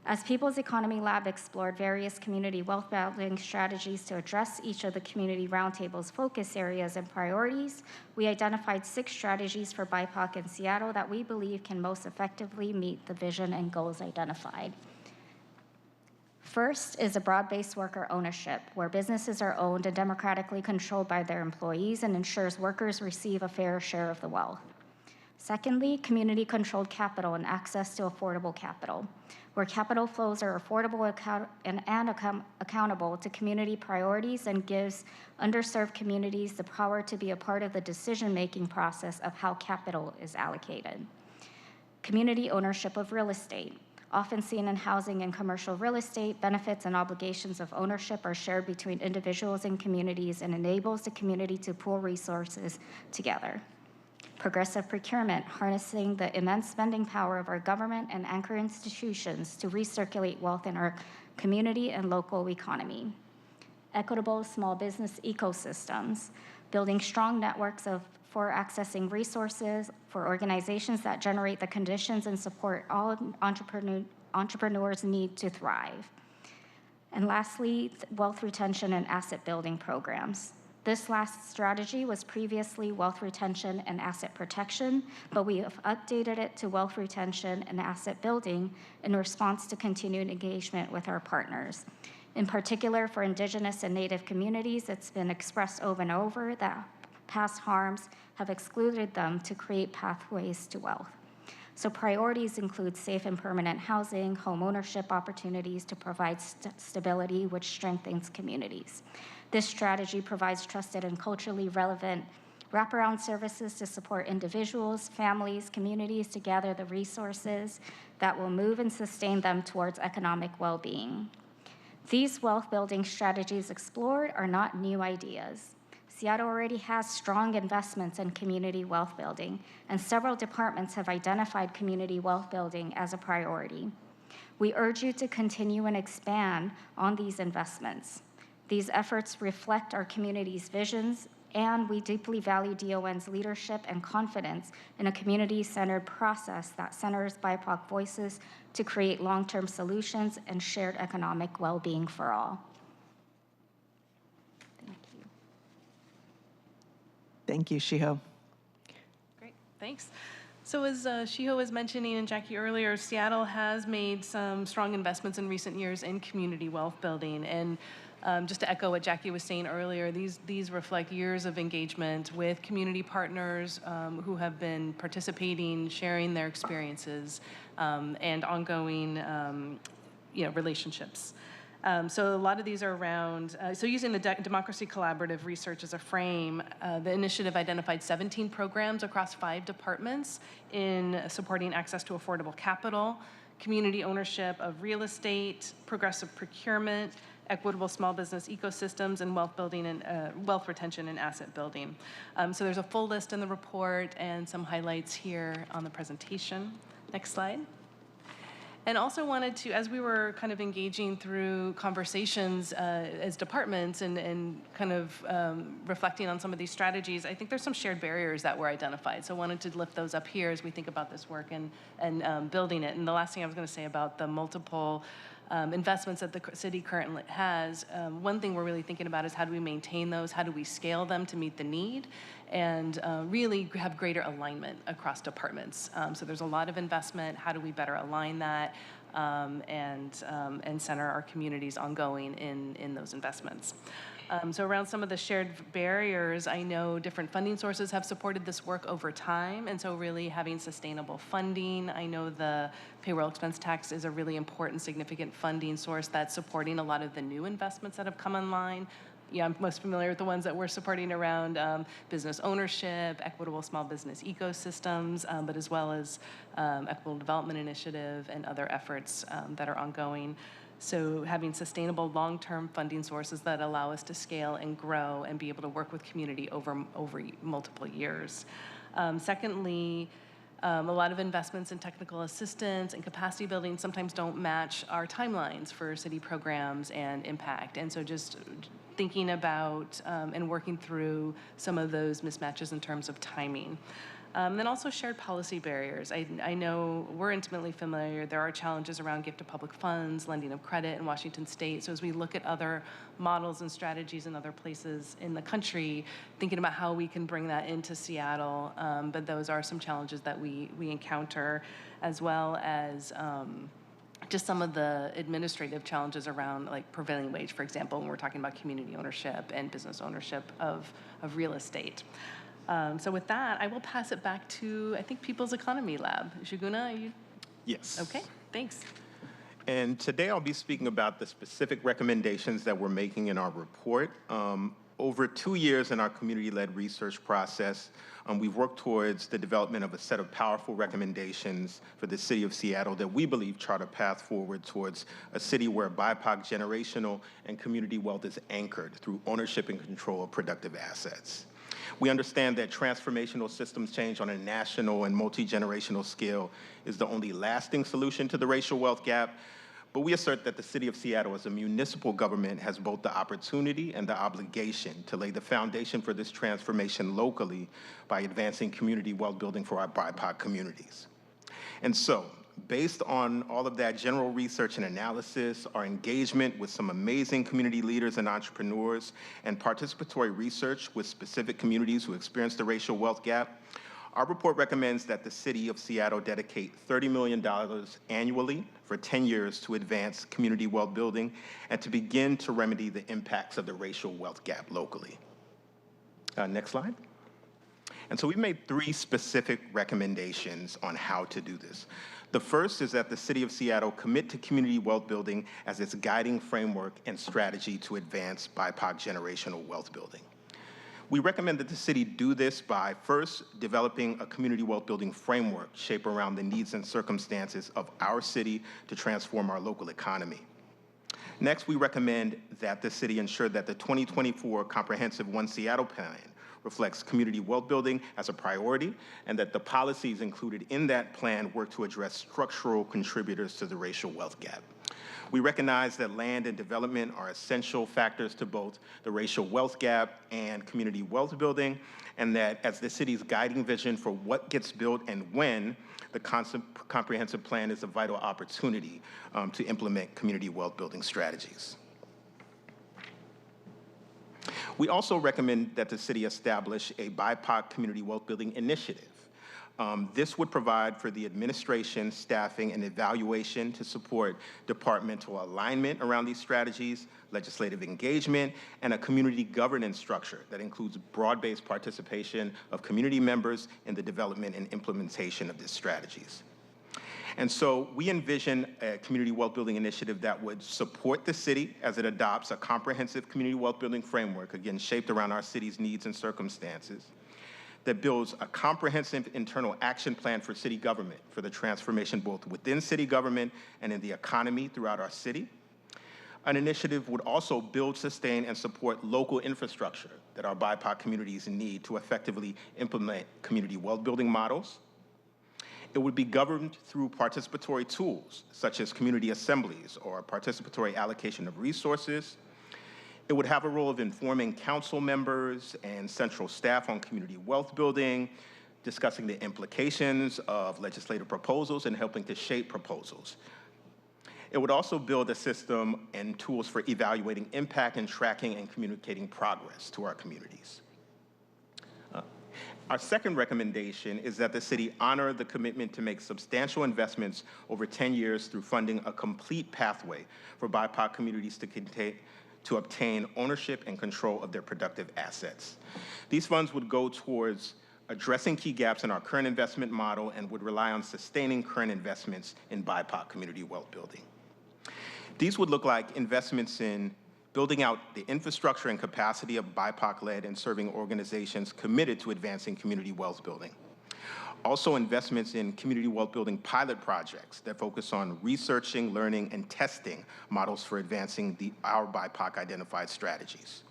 As People's Economy Lab explored various community wealth building strategies to address each of the Community Roundtable's focus areas and priorities, we identified 6 strategies for BIPOC in Seattle that we believe can most effectively meet the vision and goals identified. First is a broad-based worker ownership, where businesses are owned and democratically controlled by their employees and ensures workers receive a fair share of the wealth. Secondly, community-controlled capital and access to affordable capital, where capital flows are affordable and accountable to community priorities and gives underserved communities the power to be a part of the decision-making process of how capital is allocated. Community ownership of real estate. Often seen in housing and commercial real estate, benefits and obligations of ownership are shared between individuals and communities and enables the community to pool resources together. Progressive procurement, harnessing the immense spending power of our government and anchor institutions to recirculate wealth in our community and local economy. Equitable small business ecosystems, building strong networks for accessing resources for organizations that generate the conditions and support all entrepreneurs need to thrive. And lastly, wealth retention and asset building programs. This last strategy was previously wealth retention and asset protection, but we have updated it to wealth retention and asset building in response to continued engagement with our partners. In particular, for Indigenous and Native communities, it's been expressed over and over that past harms have excluded them to create pathways to wealth. So priorities include safe and permanent housing, home ownership opportunities to provide stability, which strengthens communities. This strategy provides trusted and culturally relevant wraparound services to support individuals, families, communities to gather the resources that will move and sustain them towards economic well-being. These wealth-building strategies explored are not new ideas. Seattle already has strong investments in community wealth building, and several departments have identified community wealth building as a priority. We urge you to continue and expand on these investments. These efforts reflect our community's visions, and we deeply value DON's leadership and confidence in a community-centered process that centers BIPOC voices to create long-term solutions and shared economic well-being for all. Thank you, Shiho. Great, thanks. So as Shiho was mentioning and Jackie earlier, Seattle has made some strong investments in recent years in community wealth building. And just to echo what Jackie was saying earlier, these reflect years of engagement with community partners who have been participating, sharing their experiences, and ongoing relationships. So a lot of these are around, so using the Democracy Collaborative research as a frame, the initiative identified 17 programs across 5 departments in supporting access to affordable capital, community ownership of real estate, progressive procurement, equitable small business ecosystems, and wealth building and wealth retention and asset building. So there's a full list in the report and some highlights here on the presentation. Next slide. And also wanted to, as we were kind of engaging through conversations as departments and kind of reflecting on some of these strategies, I think there's some shared barriers that were identified. So I wanted to lift those up here as we think about this work and building it. And the last thing I was going to say about the multiple investments that the city currently has, one thing we're really thinking about is how do we maintain those, how do we scale them to meet the need, and really have greater alignment across departments. So there's a lot of investment, how do we better align that and center our communities ongoing in those investments. So around some of the shared barriers, I know different funding sources have supported this work over time, and so really having sustainable funding. I know the payroll expense tax is a really important, significant funding source that's supporting a lot of the new investments that have come online. Yeah, I'm most familiar with the ones that we're supporting around business ownership, equitable small business ecosystems, but as well as Equitable Development Initiative and other efforts that are ongoing. So having sustainable long-term funding sources that allow us to scale and grow and be able to work with community over multiple years. Secondly, a lot of investments in technical assistance and capacity building sometimes don't match our timelines for city programs and impact. And so just thinking about and working through some of those mismatches in terms of timing. Then also shared policy barriers. I know we're intimately familiar. There are challenges around gift of public funds, lending of credit in Washington State. So as we look at other models and strategies in other places in the country, thinking about how we can bring that into Seattle. But those are some challenges that we encounter, as well as just some of the administrative challenges around like prevailing wage, for example, when we're talking about community ownership and business ownership of real estate. So with that, I will pass it back to, I think, People's Economy Lab. Shuguna, are you? Yes. Okay, thanks. And today I'll be speaking about the specific recommendations that we're making in our report. Over 2 years in our community-led research process, we've worked towards the development of a set of powerful recommendations for the city of Seattle that we believe chart a path forward towards a city where BIPOC generational and community wealth is anchored through ownership and control of productive assets. We understand that transformational systems change on a national and multi-generational scale is the only lasting solution to the racial wealth gap, but we assert that the city of Seattle as a municipal government has both the opportunity and the obligation to lay the foundation for this transformation locally by advancing community wealth building for our BIPOC communities. And so, based on all of that general research and analysis, our engagement with some amazing community leaders and entrepreneurs, and participatory research with specific communities who experience the racial wealth gap, Our report recommends that the City of Seattle dedicate $30 million annually for 10 years to advance community wealth building and to begin to remedy the impacts of the racial wealth gap locally. Next slide. And so we made 3 specific recommendations on how to do this. The first is that the City of Seattle commit to community wealth building as its guiding framework and strategy to advance BIPOC generational wealth building. We recommend that the city do this by first developing a community wealth building framework shaped around the needs and circumstances of our city to transform our local economy. Next, we recommend that the city ensure that the 2024 Comprehensive One Seattle Plan reflects community wealth building as a priority, and that the policies included in that plan work to address structural contributors to the racial wealth gap. We recognize that land and development are essential factors to both the racial wealth gap and community wealth building, and that as the city's guiding vision for what gets built and when, the comprehensive plan is a vital opportunity to implement community wealth building strategies. We also recommend that the city establish a BIPOC community wealth building initiative. This would provide for the administration, staffing, and evaluation to support departmental alignment around these strategies, legislative engagement, and a community governance structure that includes broad-based participation of community members in the development and implementation of these strategies. And so we envision a community wealth building initiative that would support the city as it adopts a comprehensive community wealth building framework, again, shaped around our city's needs and circumstances, that builds a comprehensive internal action plan for city government for the transformation both within city government and in the economy throughout our city. An initiative would also build, sustain, and support local infrastructure that our BIPOC communities need to effectively implement community wealth building models. It would be governed through participatory tools, such as community assemblies or participatory allocation of resources. It would have a role of informing council members and central staff on community wealth building, discussing the implications of legislative proposals and helping to shape proposals. It would also build a system and tools for evaluating impact and tracking and communicating progress to our communities. Our second recommendation is that the city honor the commitment to make substantial investments over 10 years through funding a complete pathway for BIPOC communities to obtain ownership and control of their productive assets. These funds would go towards addressing key gaps in our current investment model and would rely on sustaining current investments in BIPOC community wealth building. These would look like investments in building out the infrastructure and capacity of BIPOC-led and serving organizations committed to advancing community wealth building. Also, investments in community wealth building pilot projects that focus on researching, learning, and testing models for advancing our BIPOC identified strategies.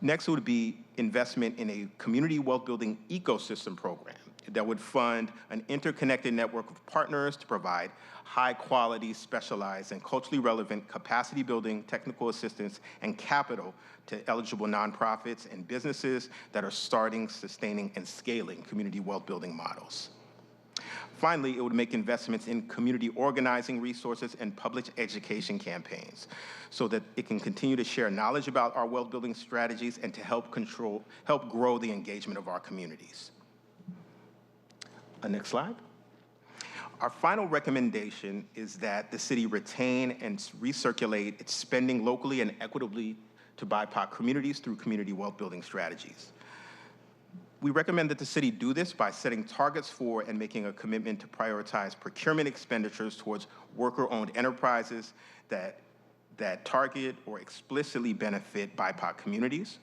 Next would be investment in a community wealth building ecosystem program that would fund an interconnected network of partners to provide high quality, specialized, and culturally relevant capacity building, technical assistance, and capital to eligible nonprofits and businesses that are starting, sustaining, and scaling community wealth building models. Finally, it would make investments in community organizing resources and public education campaigns so that it can continue to share knowledge about our wealth building strategies and to help grow the engagement of our communities. Next slide. Our final recommendation is that the city retain and recirculate its spending locally and equitably to BIPOC communities through community wealth building strategies. We recommend that the city do this by setting targets for and making a commitment to prioritize procurement expenditures towards worker-owned enterprises that target or explicitly benefit BIPOC communities,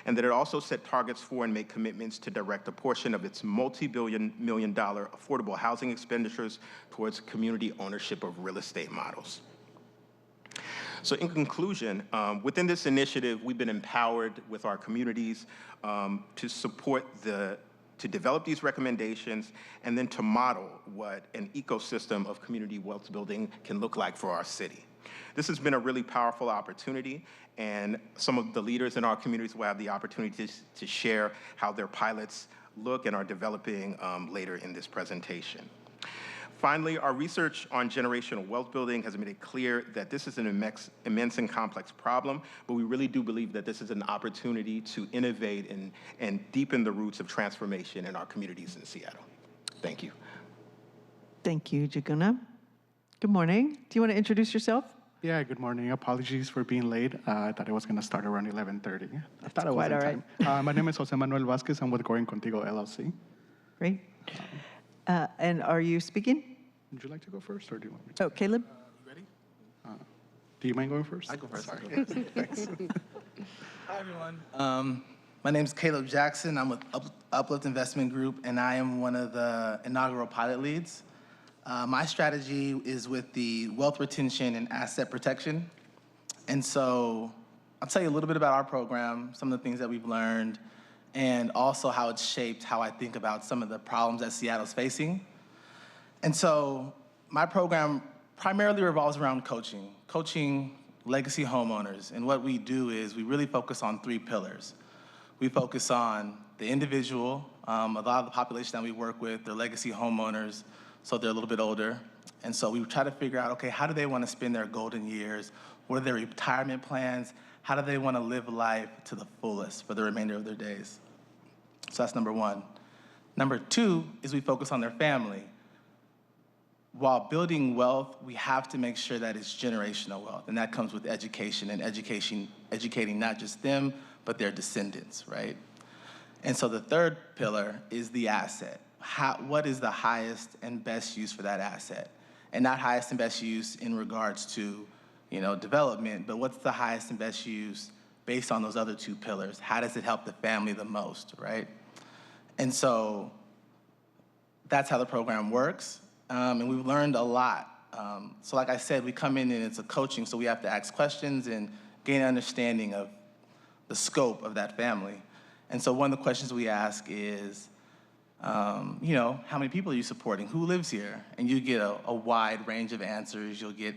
and that it also set targets for and make commitments to direct a portion of its multi-million-dollar affordable housing expenditures towards community ownership of real estate models. So in conclusion, within this initiative, we've been empowered with our communities to support to develop these recommendations and then to model what an ecosystem of community wealth building can look like for our city. This has been a really powerful opportunity, and some of the leaders in our communities will have the opportunity to share how their pilots look and are developing later in this presentation. Finally, our research on generational wealth building has made it clear that this is an immense and complex problem, but we really do believe that this is an opportunity to innovate and deepen the roots of transformation in our communities in Seattle. Thank you. Thank you, Jaguna. Good morning. Do you want to introduce yourself? Yeah, good morning. Apologies for being late. I thought I was going to start around 11:30. I thought I was quite in all right. time. My name is Jose Manuel Vasquez. I'm with Growing Contigo LLC. Great. And are you speaking? Would you like to go first, or do you want me to? Oh, Caleb? You ready? Do you mind going first? I go first. Sorry. I go first. Thanks. Hi, everyone. My name is Caleb Jackson. I'm with Uplift Investment Group, and I am one of the inaugural pilot leads. My strategy is with the wealth retention and asset protection. And so I'll tell you a little bit about our program, some of the things that we've learned, and also how it's shaped how I think about some of the problems that Seattle's facing. And so my program primarily revolves around coaching legacy homeowners. And what we do is we really focus on 3 pillars. We focus on the individual. A lot of the population that we work with, they're legacy homeowners, so they're a little bit older. And so we try to figure out, okay, how do they want to spend their golden years? What are their retirement plans? How do they want to live life to the fullest for the remainder of their days? So that's number 1. Number 2 is we focus on their family. While building wealth, we have to make sure that it's generational wealth, and that comes with education and educating not just them, but their descendants, right? And so the 3rd pillar is the asset. What is the highest and best use for that asset? And not highest and best use in regards to, development, but what's the highest and best use based on those other 2 pillars? How does it help the family the most, right? And so that's how the program works. And we've learned a lot. So like I said, we come in and it's a coaching, so we have to ask questions and gain an understanding of the scope of that family. And so one of the questions we ask is, how many people are you supporting? Who lives here? And you get a wide range of answers. You'll get,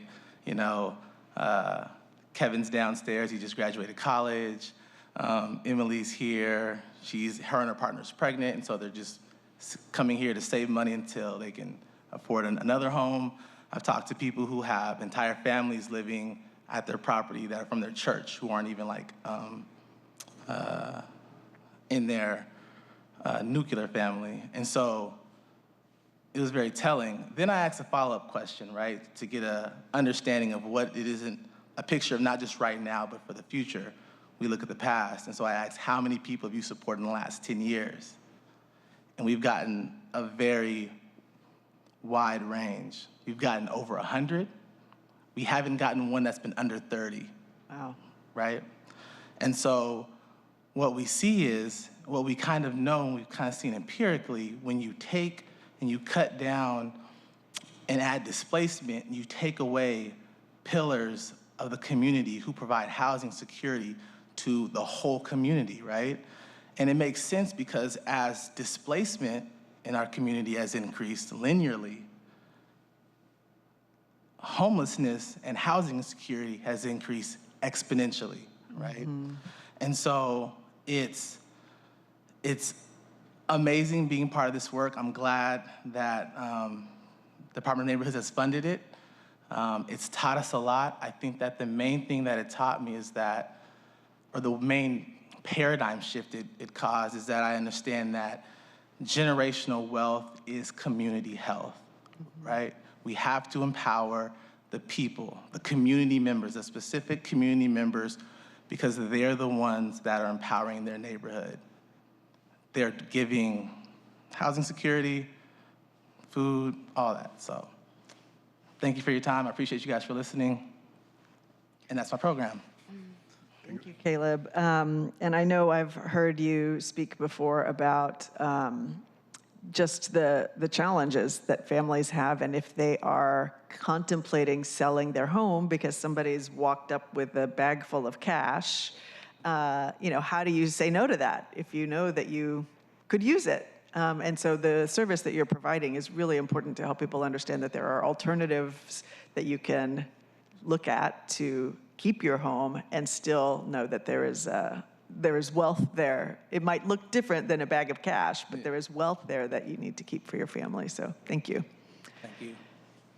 Kevin's downstairs, he just graduated college. Emily's here. Her and her partner's pregnant, and so they're just coming here to save money until they can afford another home. I've talked to people who have entire families living at their property that are from their church, who aren't even in their nuclear family. And so it was very telling. Then I asked a follow-up question, right, to get an understanding of what it isn't a picture of not just right now, but for the future. We look at the past. And so I asked, how many people have you supported in the last 10 years? And we've gotten a very wide range. We've gotten over 100. We haven't gotten one that's been under 30. Wow. Right? And so what we see is, what we kind of know, and we've kind of seen empirically, when you take and you cut down and add displacement, and you take away pillars of the community who provide housing security to the whole community, right? And it makes sense because as displacement in our community has increased linearly, homelessness and housing insecurity has increased exponentially, right? Mm-hmm. And so it's amazing being part of this work. I'm glad that Department of Neighborhoods has funded it. It's taught us a lot. I think that the main thing that it taught me is that, or the main paradigm shift it caused, is that I understand that generational wealth is community health, right? We have to empower the people, the community members, the specific community members, because they're the ones that are empowering their neighborhood. They're giving housing security, food, all that. So thank you for your time. I appreciate you guys for listening. And that's my program. Thank you, Caleb. And I know I've heard you speak before about just the challenges that families have, and if they are contemplating selling their home because somebody's walked up with a bag full of cash, how do you say no to that if you know that you could use it? And so the service that you're providing is really important to help people understand that there are alternatives that you can look at to keep your home and still know that there is wealth there. It might look different than a bag of cash, but there is wealth there that you need to keep for your family. So thank you. Thank you.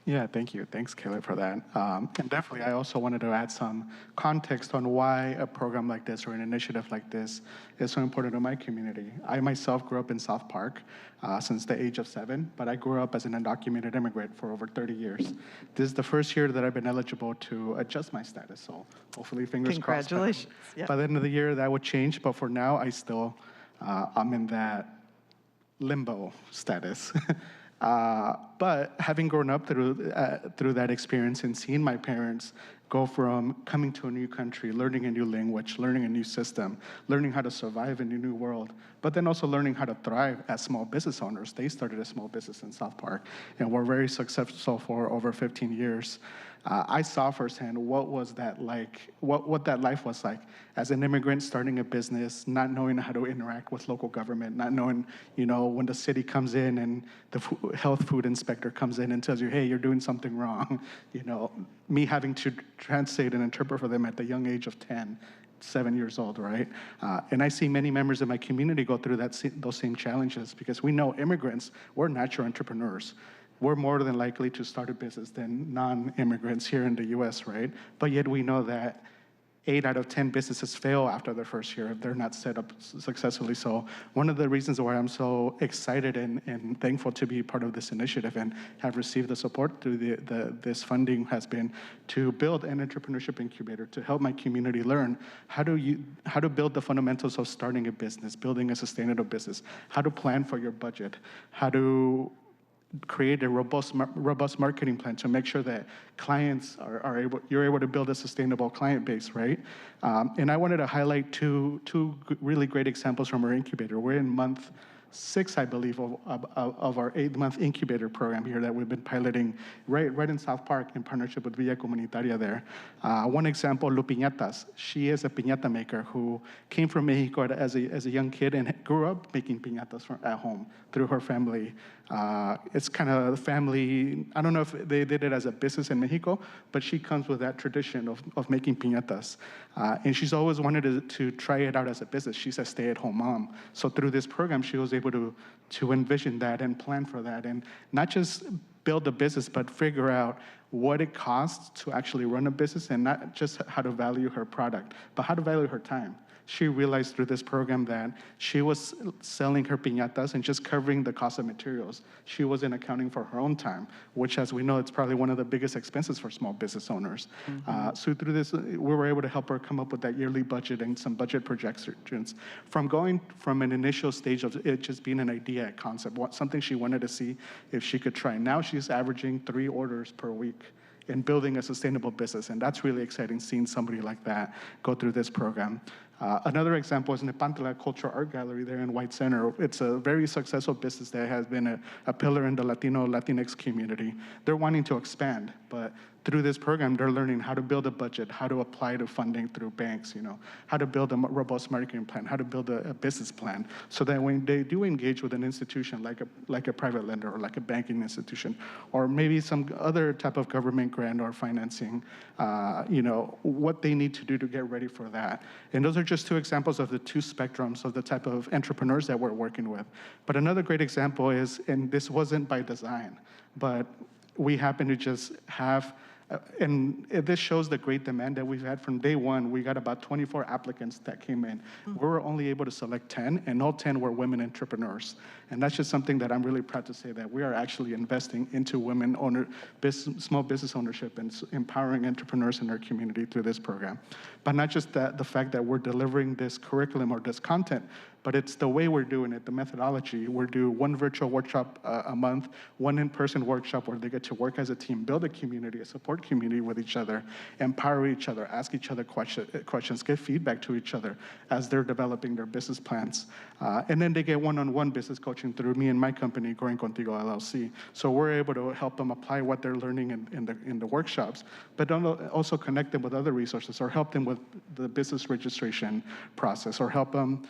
Yeah, thank you. Thanks, Caleb, for that. And definitely, I also wanted to add some context on why a program like this or an initiative like this is so important to my community. I myself grew up in South Park since the age of 7, but I grew up as an undocumented immigrant for over 30 years. This is the first year that I've been eligible to adjust my status, so hopefully, fingers crossed. Congratulations. Yeah. By the end of the year, that would change, but for now, I still, I'm in that limbo status. But having grown up through that experience and seeing my parents go from coming to a new country, learning a new language, learning a new system, learning how to survive in a new world, but then also learning how to thrive as small business owners. They started a small business in South Park and were very successful for over 15 years. I saw firsthand what was that like, what that life was like as an immigrant starting a business, not knowing how to interact with local government, not knowing, when the city comes in and the health food inspector comes in and tells you, hey, you're doing something wrong. Me having to translate and interpret for them at the young age of 10, 7 years old, right? And I see many members of my community go through those same challenges because we know immigrants, we're natural entrepreneurs. We're more than likely to start a business than non-immigrants here in the US, right? But yet we know that 8 out of 10 businesses fail after their first year if they're not set up successfully. So one of the reasons why I'm so excited and thankful to be part of this initiative and have received the support through this funding has been to build an entrepreneurship incubator to help my community learn how to build the fundamentals of starting a business, building a sustainable business, how to plan for your budget, how to create a robust marketing plan to make sure that clients you're able to build a sustainable client base, right? And I wanted to highlight two really great examples from our incubator. We're in month 6, I believe, of our 8-month incubator program here that we've been piloting right in South Park in partnership with Villa Comunitaria there. One example, Lupiñatas. She is a piñata maker who came from Mexico as a young kid and grew up making piñatas at home through her family. It's kind of family, I don't know if they did it as a business in Mexico, but she comes with that tradition of making piñatas. And she's always wanted to try it out as a business. She's a stay-at-home mom. So through this program, she was able to envision that and plan for that and not just build a business, but figure out what it costs to actually run a business and not just how to value her product, but how to value her time. She realized through this program that she was selling her piñatas and just covering the cost of materials. She wasn't accounting for her own time, which, as we know, it's probably one of the biggest expenses for small business owners. So through this, we were able to help her come up with that yearly budget and some budget projections from going from an initial stage of it just being an idea, a concept, something she wanted to see if she could try. Now she's averaging 3 orders per week in building a sustainable business, and that's really exciting, seeing somebody like that go through this program. Another example is Nepantla Cultural Art Gallery there in White Center. It's a very successful business that has been a pillar in the Latinx community. They're wanting to expand, but through this program, they're learning how to build a budget, how to apply to funding through banks, how to build a robust marketing plan, how to build a business plan, so that when they do engage with an institution like a private lender or like a banking institution, or maybe some other type of government grant or financing, what they need to do to get ready for that. And those are just 2 examples of the 2 spectrums of the type of entrepreneurs that we're working with. But another great example is, and this wasn't by design, but we happen to just have, and this shows the great demand that we've had from day one. We got about 24 applicants that came in. We were only able to select 10, and all 10 were women entrepreneurs. And that's just something that I'm really proud to say, that we are actually investing into small business ownership and empowering entrepreneurs in our community through this program. But not just the fact that we're delivering this curriculum or this content, but it's the way we're doing it, the methodology. We're doing 1 virtual workshop a month, 1 in-person workshop where they get to work as a team, build a community, a support community with each other, empower each other, ask each other questions, give feedback to each other as they're developing their business plans. And then they get one-on-one business coaching through me and my company, Growing Contigo LLC. So we're able to help them apply what they're learning in the workshops, but also connect them with other resources or help them with the business registration process or help them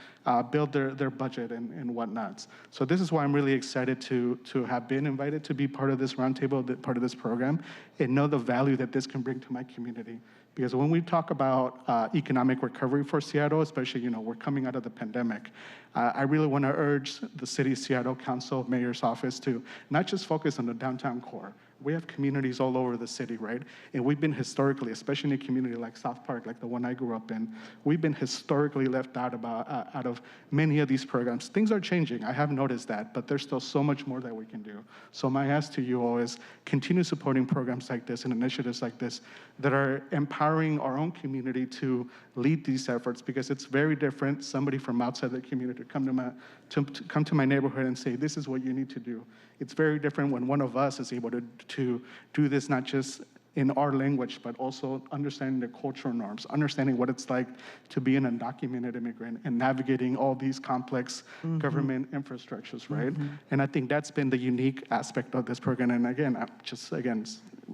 build their budget and whatnots. So this is why I'm really excited to have been invited to be part of this roundtable, part of this program, and know the value that this can bring to my community. Because when we talk about economic recovery for Seattle, especially, we're coming out of the pandemic, I really want to urge the City of Seattle Council, Mayor's Office to not just focus on the downtown core. We have communities all over the city, right? And we've been historically, especially in a community like South Park, like the one I grew up in, we've been historically left out of many of these programs. Things are changing, I have noticed that, but there's still so much more that we can do. So my ask to you all is continue supporting programs like this and initiatives like this that are empowering our own community to lead these efforts, because it's very different, somebody from outside the community to come to my neighborhood and say, this is what you need to do. It's very different when one of us is able to do this, not just in our language, but also understanding the cultural norms, understanding what it's like to be an undocumented immigrant and navigating all these complex government infrastructures, right? And I think that's been the unique aspect of this program. And again, I'm just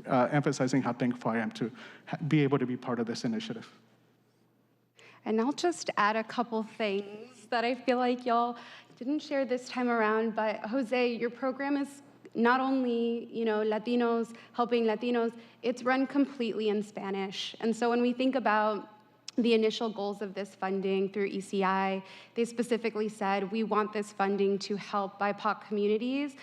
emphasizing how thankful I am to be able to be part of this initiative. And I'll just add a couple things that I feel like y'all didn't share this time around, but Jose, your program is not only, Latinos, helping Latinos, it's run completely in Spanish. And so when we think about the initial goals of this funding through ECI, they specifically said, we want this funding to help BIPOC communities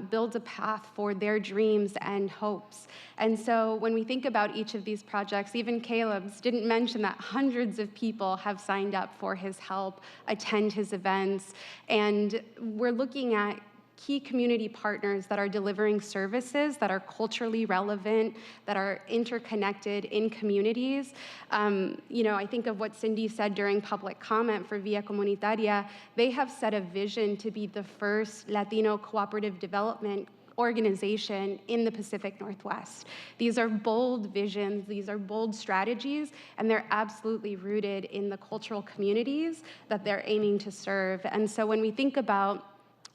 build a path for their dreams and hopes. And so when we think about each of these projects, even Caleb's didn't mention that hundreds of people have signed up for his help, attend his events, and we're looking at key community partners that are delivering services that are culturally relevant, that are interconnected in communities. I think of what Cindy said during public comment for Via Comunitaria. They have set a vision to be the first Latino cooperative development organization in the Pacific Northwest. These are bold visions, these are bold strategies, and they're absolutely rooted in the cultural communities that they're aiming to serve. And so when we think about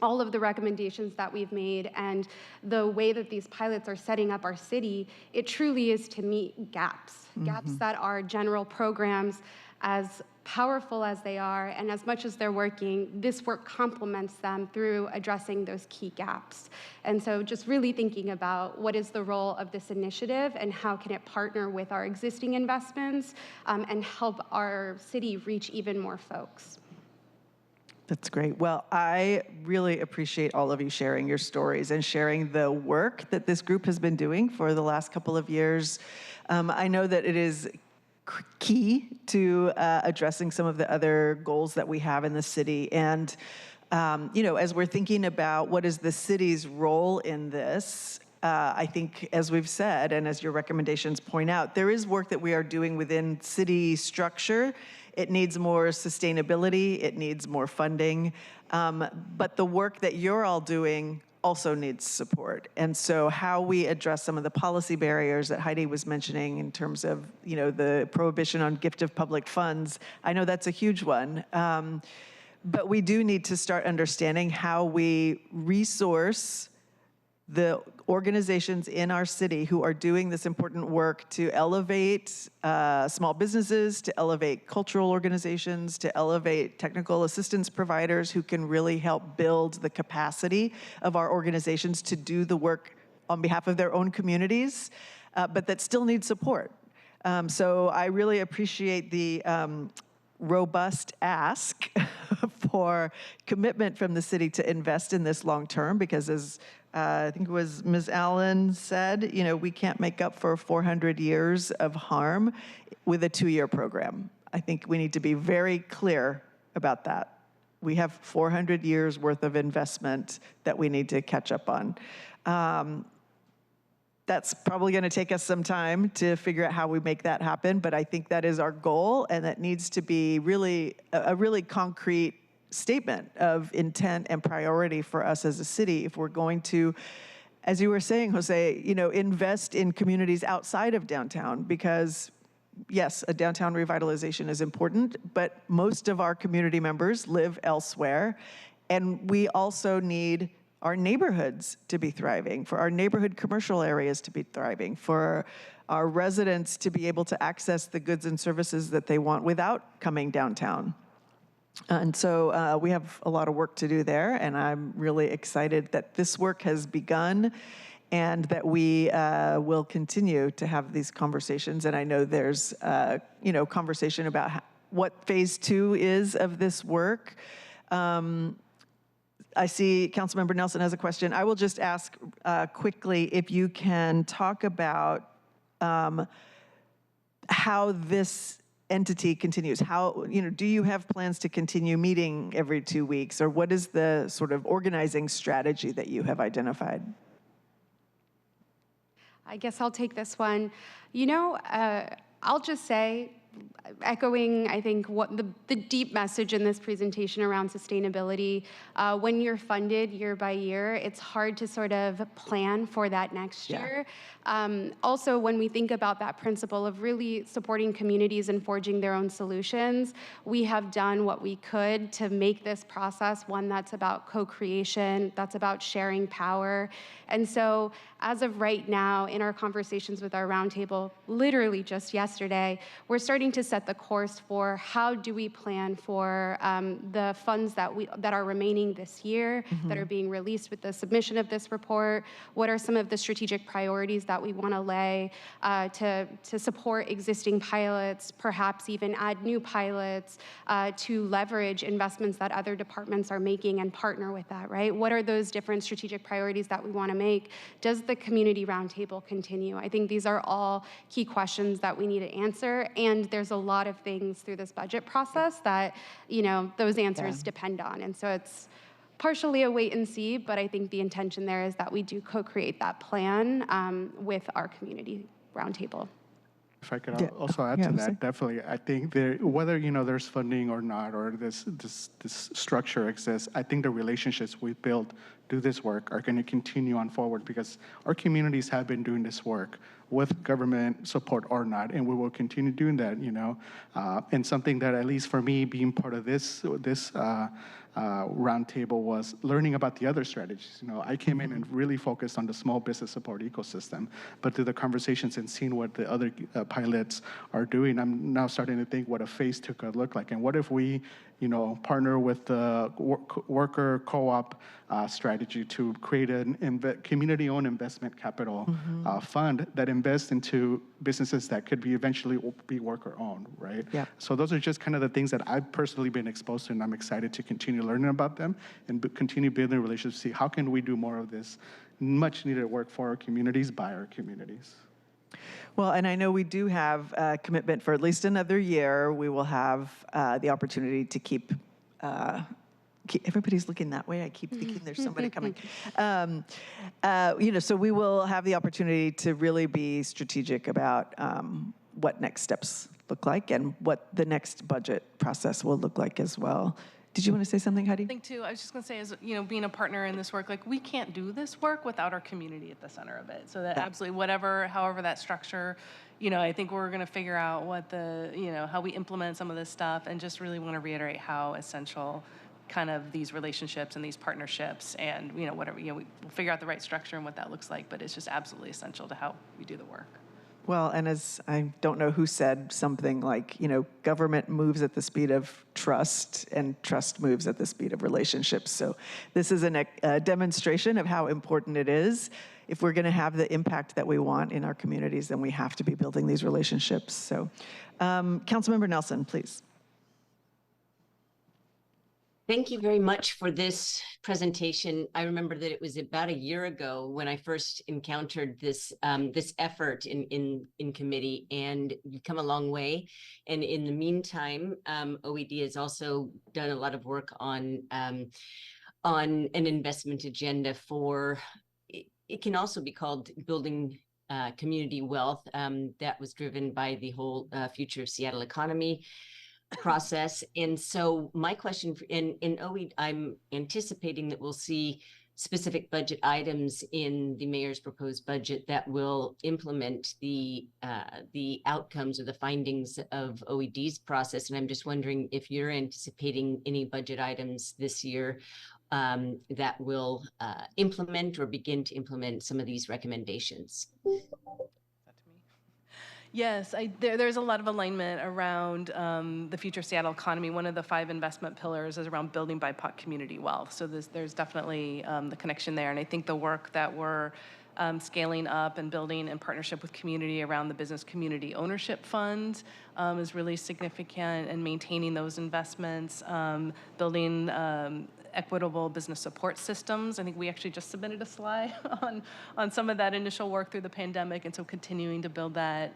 all of the recommendations that we've made and the way that these pilots are setting up our city, it truly is to meet gaps, gaps that are general programs, as powerful as they are, and as much as they're working, this work complements them through addressing those key gaps. And so just really thinking about what is the role of this initiative and how can it partner with our existing investments and help our city reach even more folks. That's great. Well, I really appreciate all of you sharing your stories and sharing the work that this group has been doing for the last couple of years. I know that it is key to addressing some of the other goals that we have in the city. And, as we're thinking about what is the city's role in this, I think, as we've said, and as your recommendations point out, there is work that we are doing within city structure. It needs more sustainability, it needs more funding, but the work that you're all doing also needs support. And so how we address some of the policy barriers that Heidi was mentioning in terms of, the prohibition on gift of public funds, I know that's a huge one. But we do need to start understanding how we resource the organizations in our city who are doing this important work to elevate small businesses, to elevate cultural organizations, to elevate technical assistance providers who can really help build the capacity of our organizations to do the work on behalf of their own communities, but that still need support. So I really appreciate the robust ask for commitment from the city to invest in this long term, because as I think it was Ms. Allen said, we can't make up for 400 years of harm with a 2-year program. I think we need to be very clear about that. We have 400 years worth of investment that we need to catch up on. That's probably going to take us some time to figure out how we make that happen, but I think that is our goal, and that needs to be really a really concrete statement of intent and priority for us as a city if we're going to, as you were saying, Jose, invest in communities outside of downtown, because yes, a downtown revitalization is important, but most of our community members live elsewhere, and we also need our neighborhoods to be thriving, for our neighborhood commercial areas to be thriving, for our residents to be able to access the goods and services that they want without coming downtown. And so we have a lot of work to do there, and I'm really excited that this work has begun. and that we will continue to have these conversations. And I know there's, conversation about what phase 2 is of this work. I see Councilmember Nelson has a question. I will just ask quickly if you can talk about how this entity continues. How, do you have plans to continue meeting every 2 weeks, or what is the sort of organizing strategy that you have identified? I guess I'll take this one. I'll just say, echoing, I think, what the deep message in this presentation around sustainability, when you're funded year by year, it's hard to sort of plan for that next year. Also, when we think about that principle of really supporting communities and forging their own solutions, we have done what we could to make this process one that's about co-creation, that's about sharing power. And so, as of right now, in our conversations with our roundtable, literally just yesterday, we're starting to set the course for how do we plan for the funds that are remaining this year, that are being released with the submission of this report. What are some of the strategic priorities that we want to lay to support existing pilots, perhaps even add new pilots to leverage investments that other departments are making and partner with that, right? What are those different strategic priorities that we want to make? Does the community roundtable continue? I think these are all key questions that we need to answer, and there's a lot of things through this budget process that, those answers depend on. And so it's partially a wait and see, but I think the intention there is that we do co-create that plan with our community roundtable. If I could also add to that, definitely, I think whether there's funding or not, or this structure exists, I think the relationships we've built do this work are going to continue on forward, because our communities have been doing this work with government support or not, and we will continue doing that. And something that, at least for me, being part of this roundtable, was learning about the other strategies. I came in and really focused on the small business support ecosystem, but through the conversations and seeing what the other pilots are doing, I'm now starting to think what a phase 2 could look like, and what if we partner with the worker co-op strategy to create a community-owned investment capital fund that invests into businesses that could be eventually be worker-owned, right? So those are just kind of the things that I've personally been exposed to, and I'm excited to continue learning about them and continue building relationships, see how can we do more of this much-needed work for our communities, by our communities. Well, and I know we do have a commitment for at least another year. We will have the opportunity to keep everybody's looking that way. I keep thinking there's somebody coming. So we will have the opportunity to really be strategic about what next steps look like and what the next budget process will look like as well. Did you want to say something, Heidi? I think too, I was just going to say, as being a partner in this work, we can't do this work without our community at the center of it. So that absolutely, however that structure, I think we're going to figure out what how we implement some of this stuff, and just really want to reiterate how essential kind of these relationships and these partnerships, and whatever, we'll figure out the right structure and what that looks like, but it's just absolutely essential to how we do the work. Well, and as I don't know who said something like, government moves at the speed of trust, and trust moves at the speed of relationships. So this is a demonstration of how important it is. If we're going to have the impact that we want in our communities, then we have to be building these relationships. So, Councilmember Nelson, please. Thank you very much for this presentation. I remember that it was about a year ago when I first encountered this this effort in committee, and you've come a long way. And in the meantime, OED has also done a lot of work on an investment agenda for, it can also be called building community wealth, that was driven by the whole Future of Seattle economy process. And so my question in OE, I'm anticipating that we'll see specific budget items in the mayor's proposed budget that will implement the outcomes or the findings of OED's process. And I'm just wondering if you're anticipating any budget items this year that will implement or begin to implement some of these recommendations. Yes, there's a lot of alignment around the Future Seattle economy. One of the 5 investment pillars is around building BIPOC community wealth. So there's definitely the connection there. And I think the work that we're scaling up and building in partnership with community around the Business Community Ownership Fund is really significant, and maintaining those investments, building equitable business support systems. I think we actually just submitted a slide on some of that initial work through the pandemic, and so continuing to build that.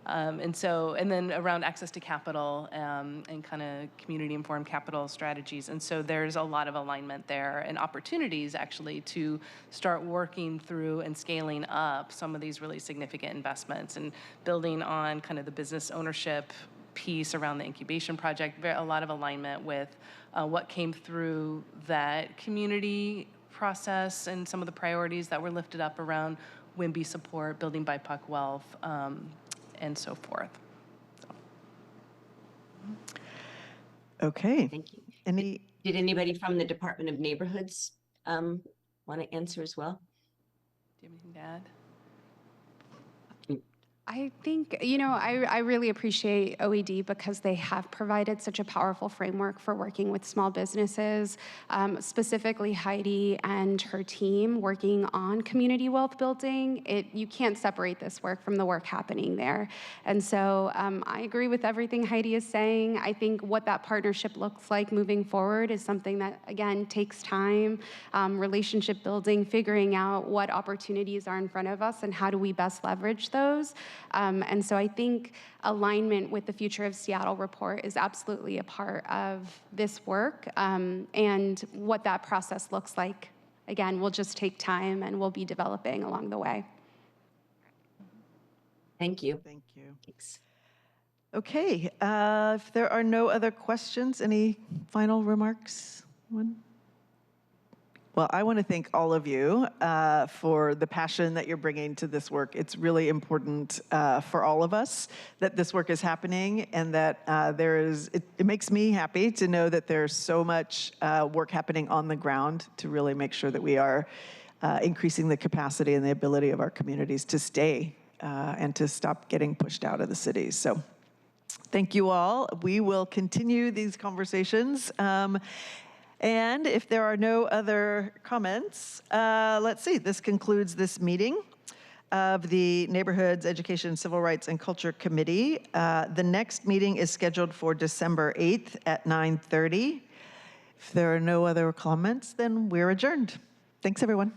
And then around access to capital and kind of community-informed capital strategies. And so there's a lot of alignment there and opportunities actually to start working through and scaling up some of these really significant investments and building on kind of the business ownership piece around the incubation project. A lot of alignment with what came through that community process and some of the priorities that were lifted up around WIMBY support, building BIPOC wealth, and so forth. Okay. Thank you. Any? Did anybody from the Department of Neighborhoods want to answer as well? Do you have anything to add? I think, I really appreciate OED because they have provided such a powerful framework for working with small businesses, specifically Heidi and her team working on community wealth building. You can't separate this work from the work happening there. And so I agree with everything Heidi is saying. I think what that partnership looks like moving forward is something that, again, takes time, relationship building, figuring out what opportunities are in front of us and how do we best leverage those. And so I think alignment with the Future of Seattle report is absolutely a part of this work. And what that process looks like, again, will just take time and we'll be developing along the way. Thank you. Thank you. Thanks. Okay, if there are no other questions, any final remarks? Well, I want to thank all of you for the passion that you're bringing to this work. It's really important for all of us that this work is happening, and that it makes me happy to know that there's so much work happening on the ground to really make sure that we are increasing the capacity and the ability of our communities to stay and to stop getting pushed out of the cities. So thank you all. We will continue these conversations. And if there are no other comments, let's see, this concludes this meeting of the Neighborhoods, Education, Civil Rights, and Culture Committee. The next meeting is scheduled for December 8th at 9:30. If there are no other comments, then we're adjourned. Thanks, everyone.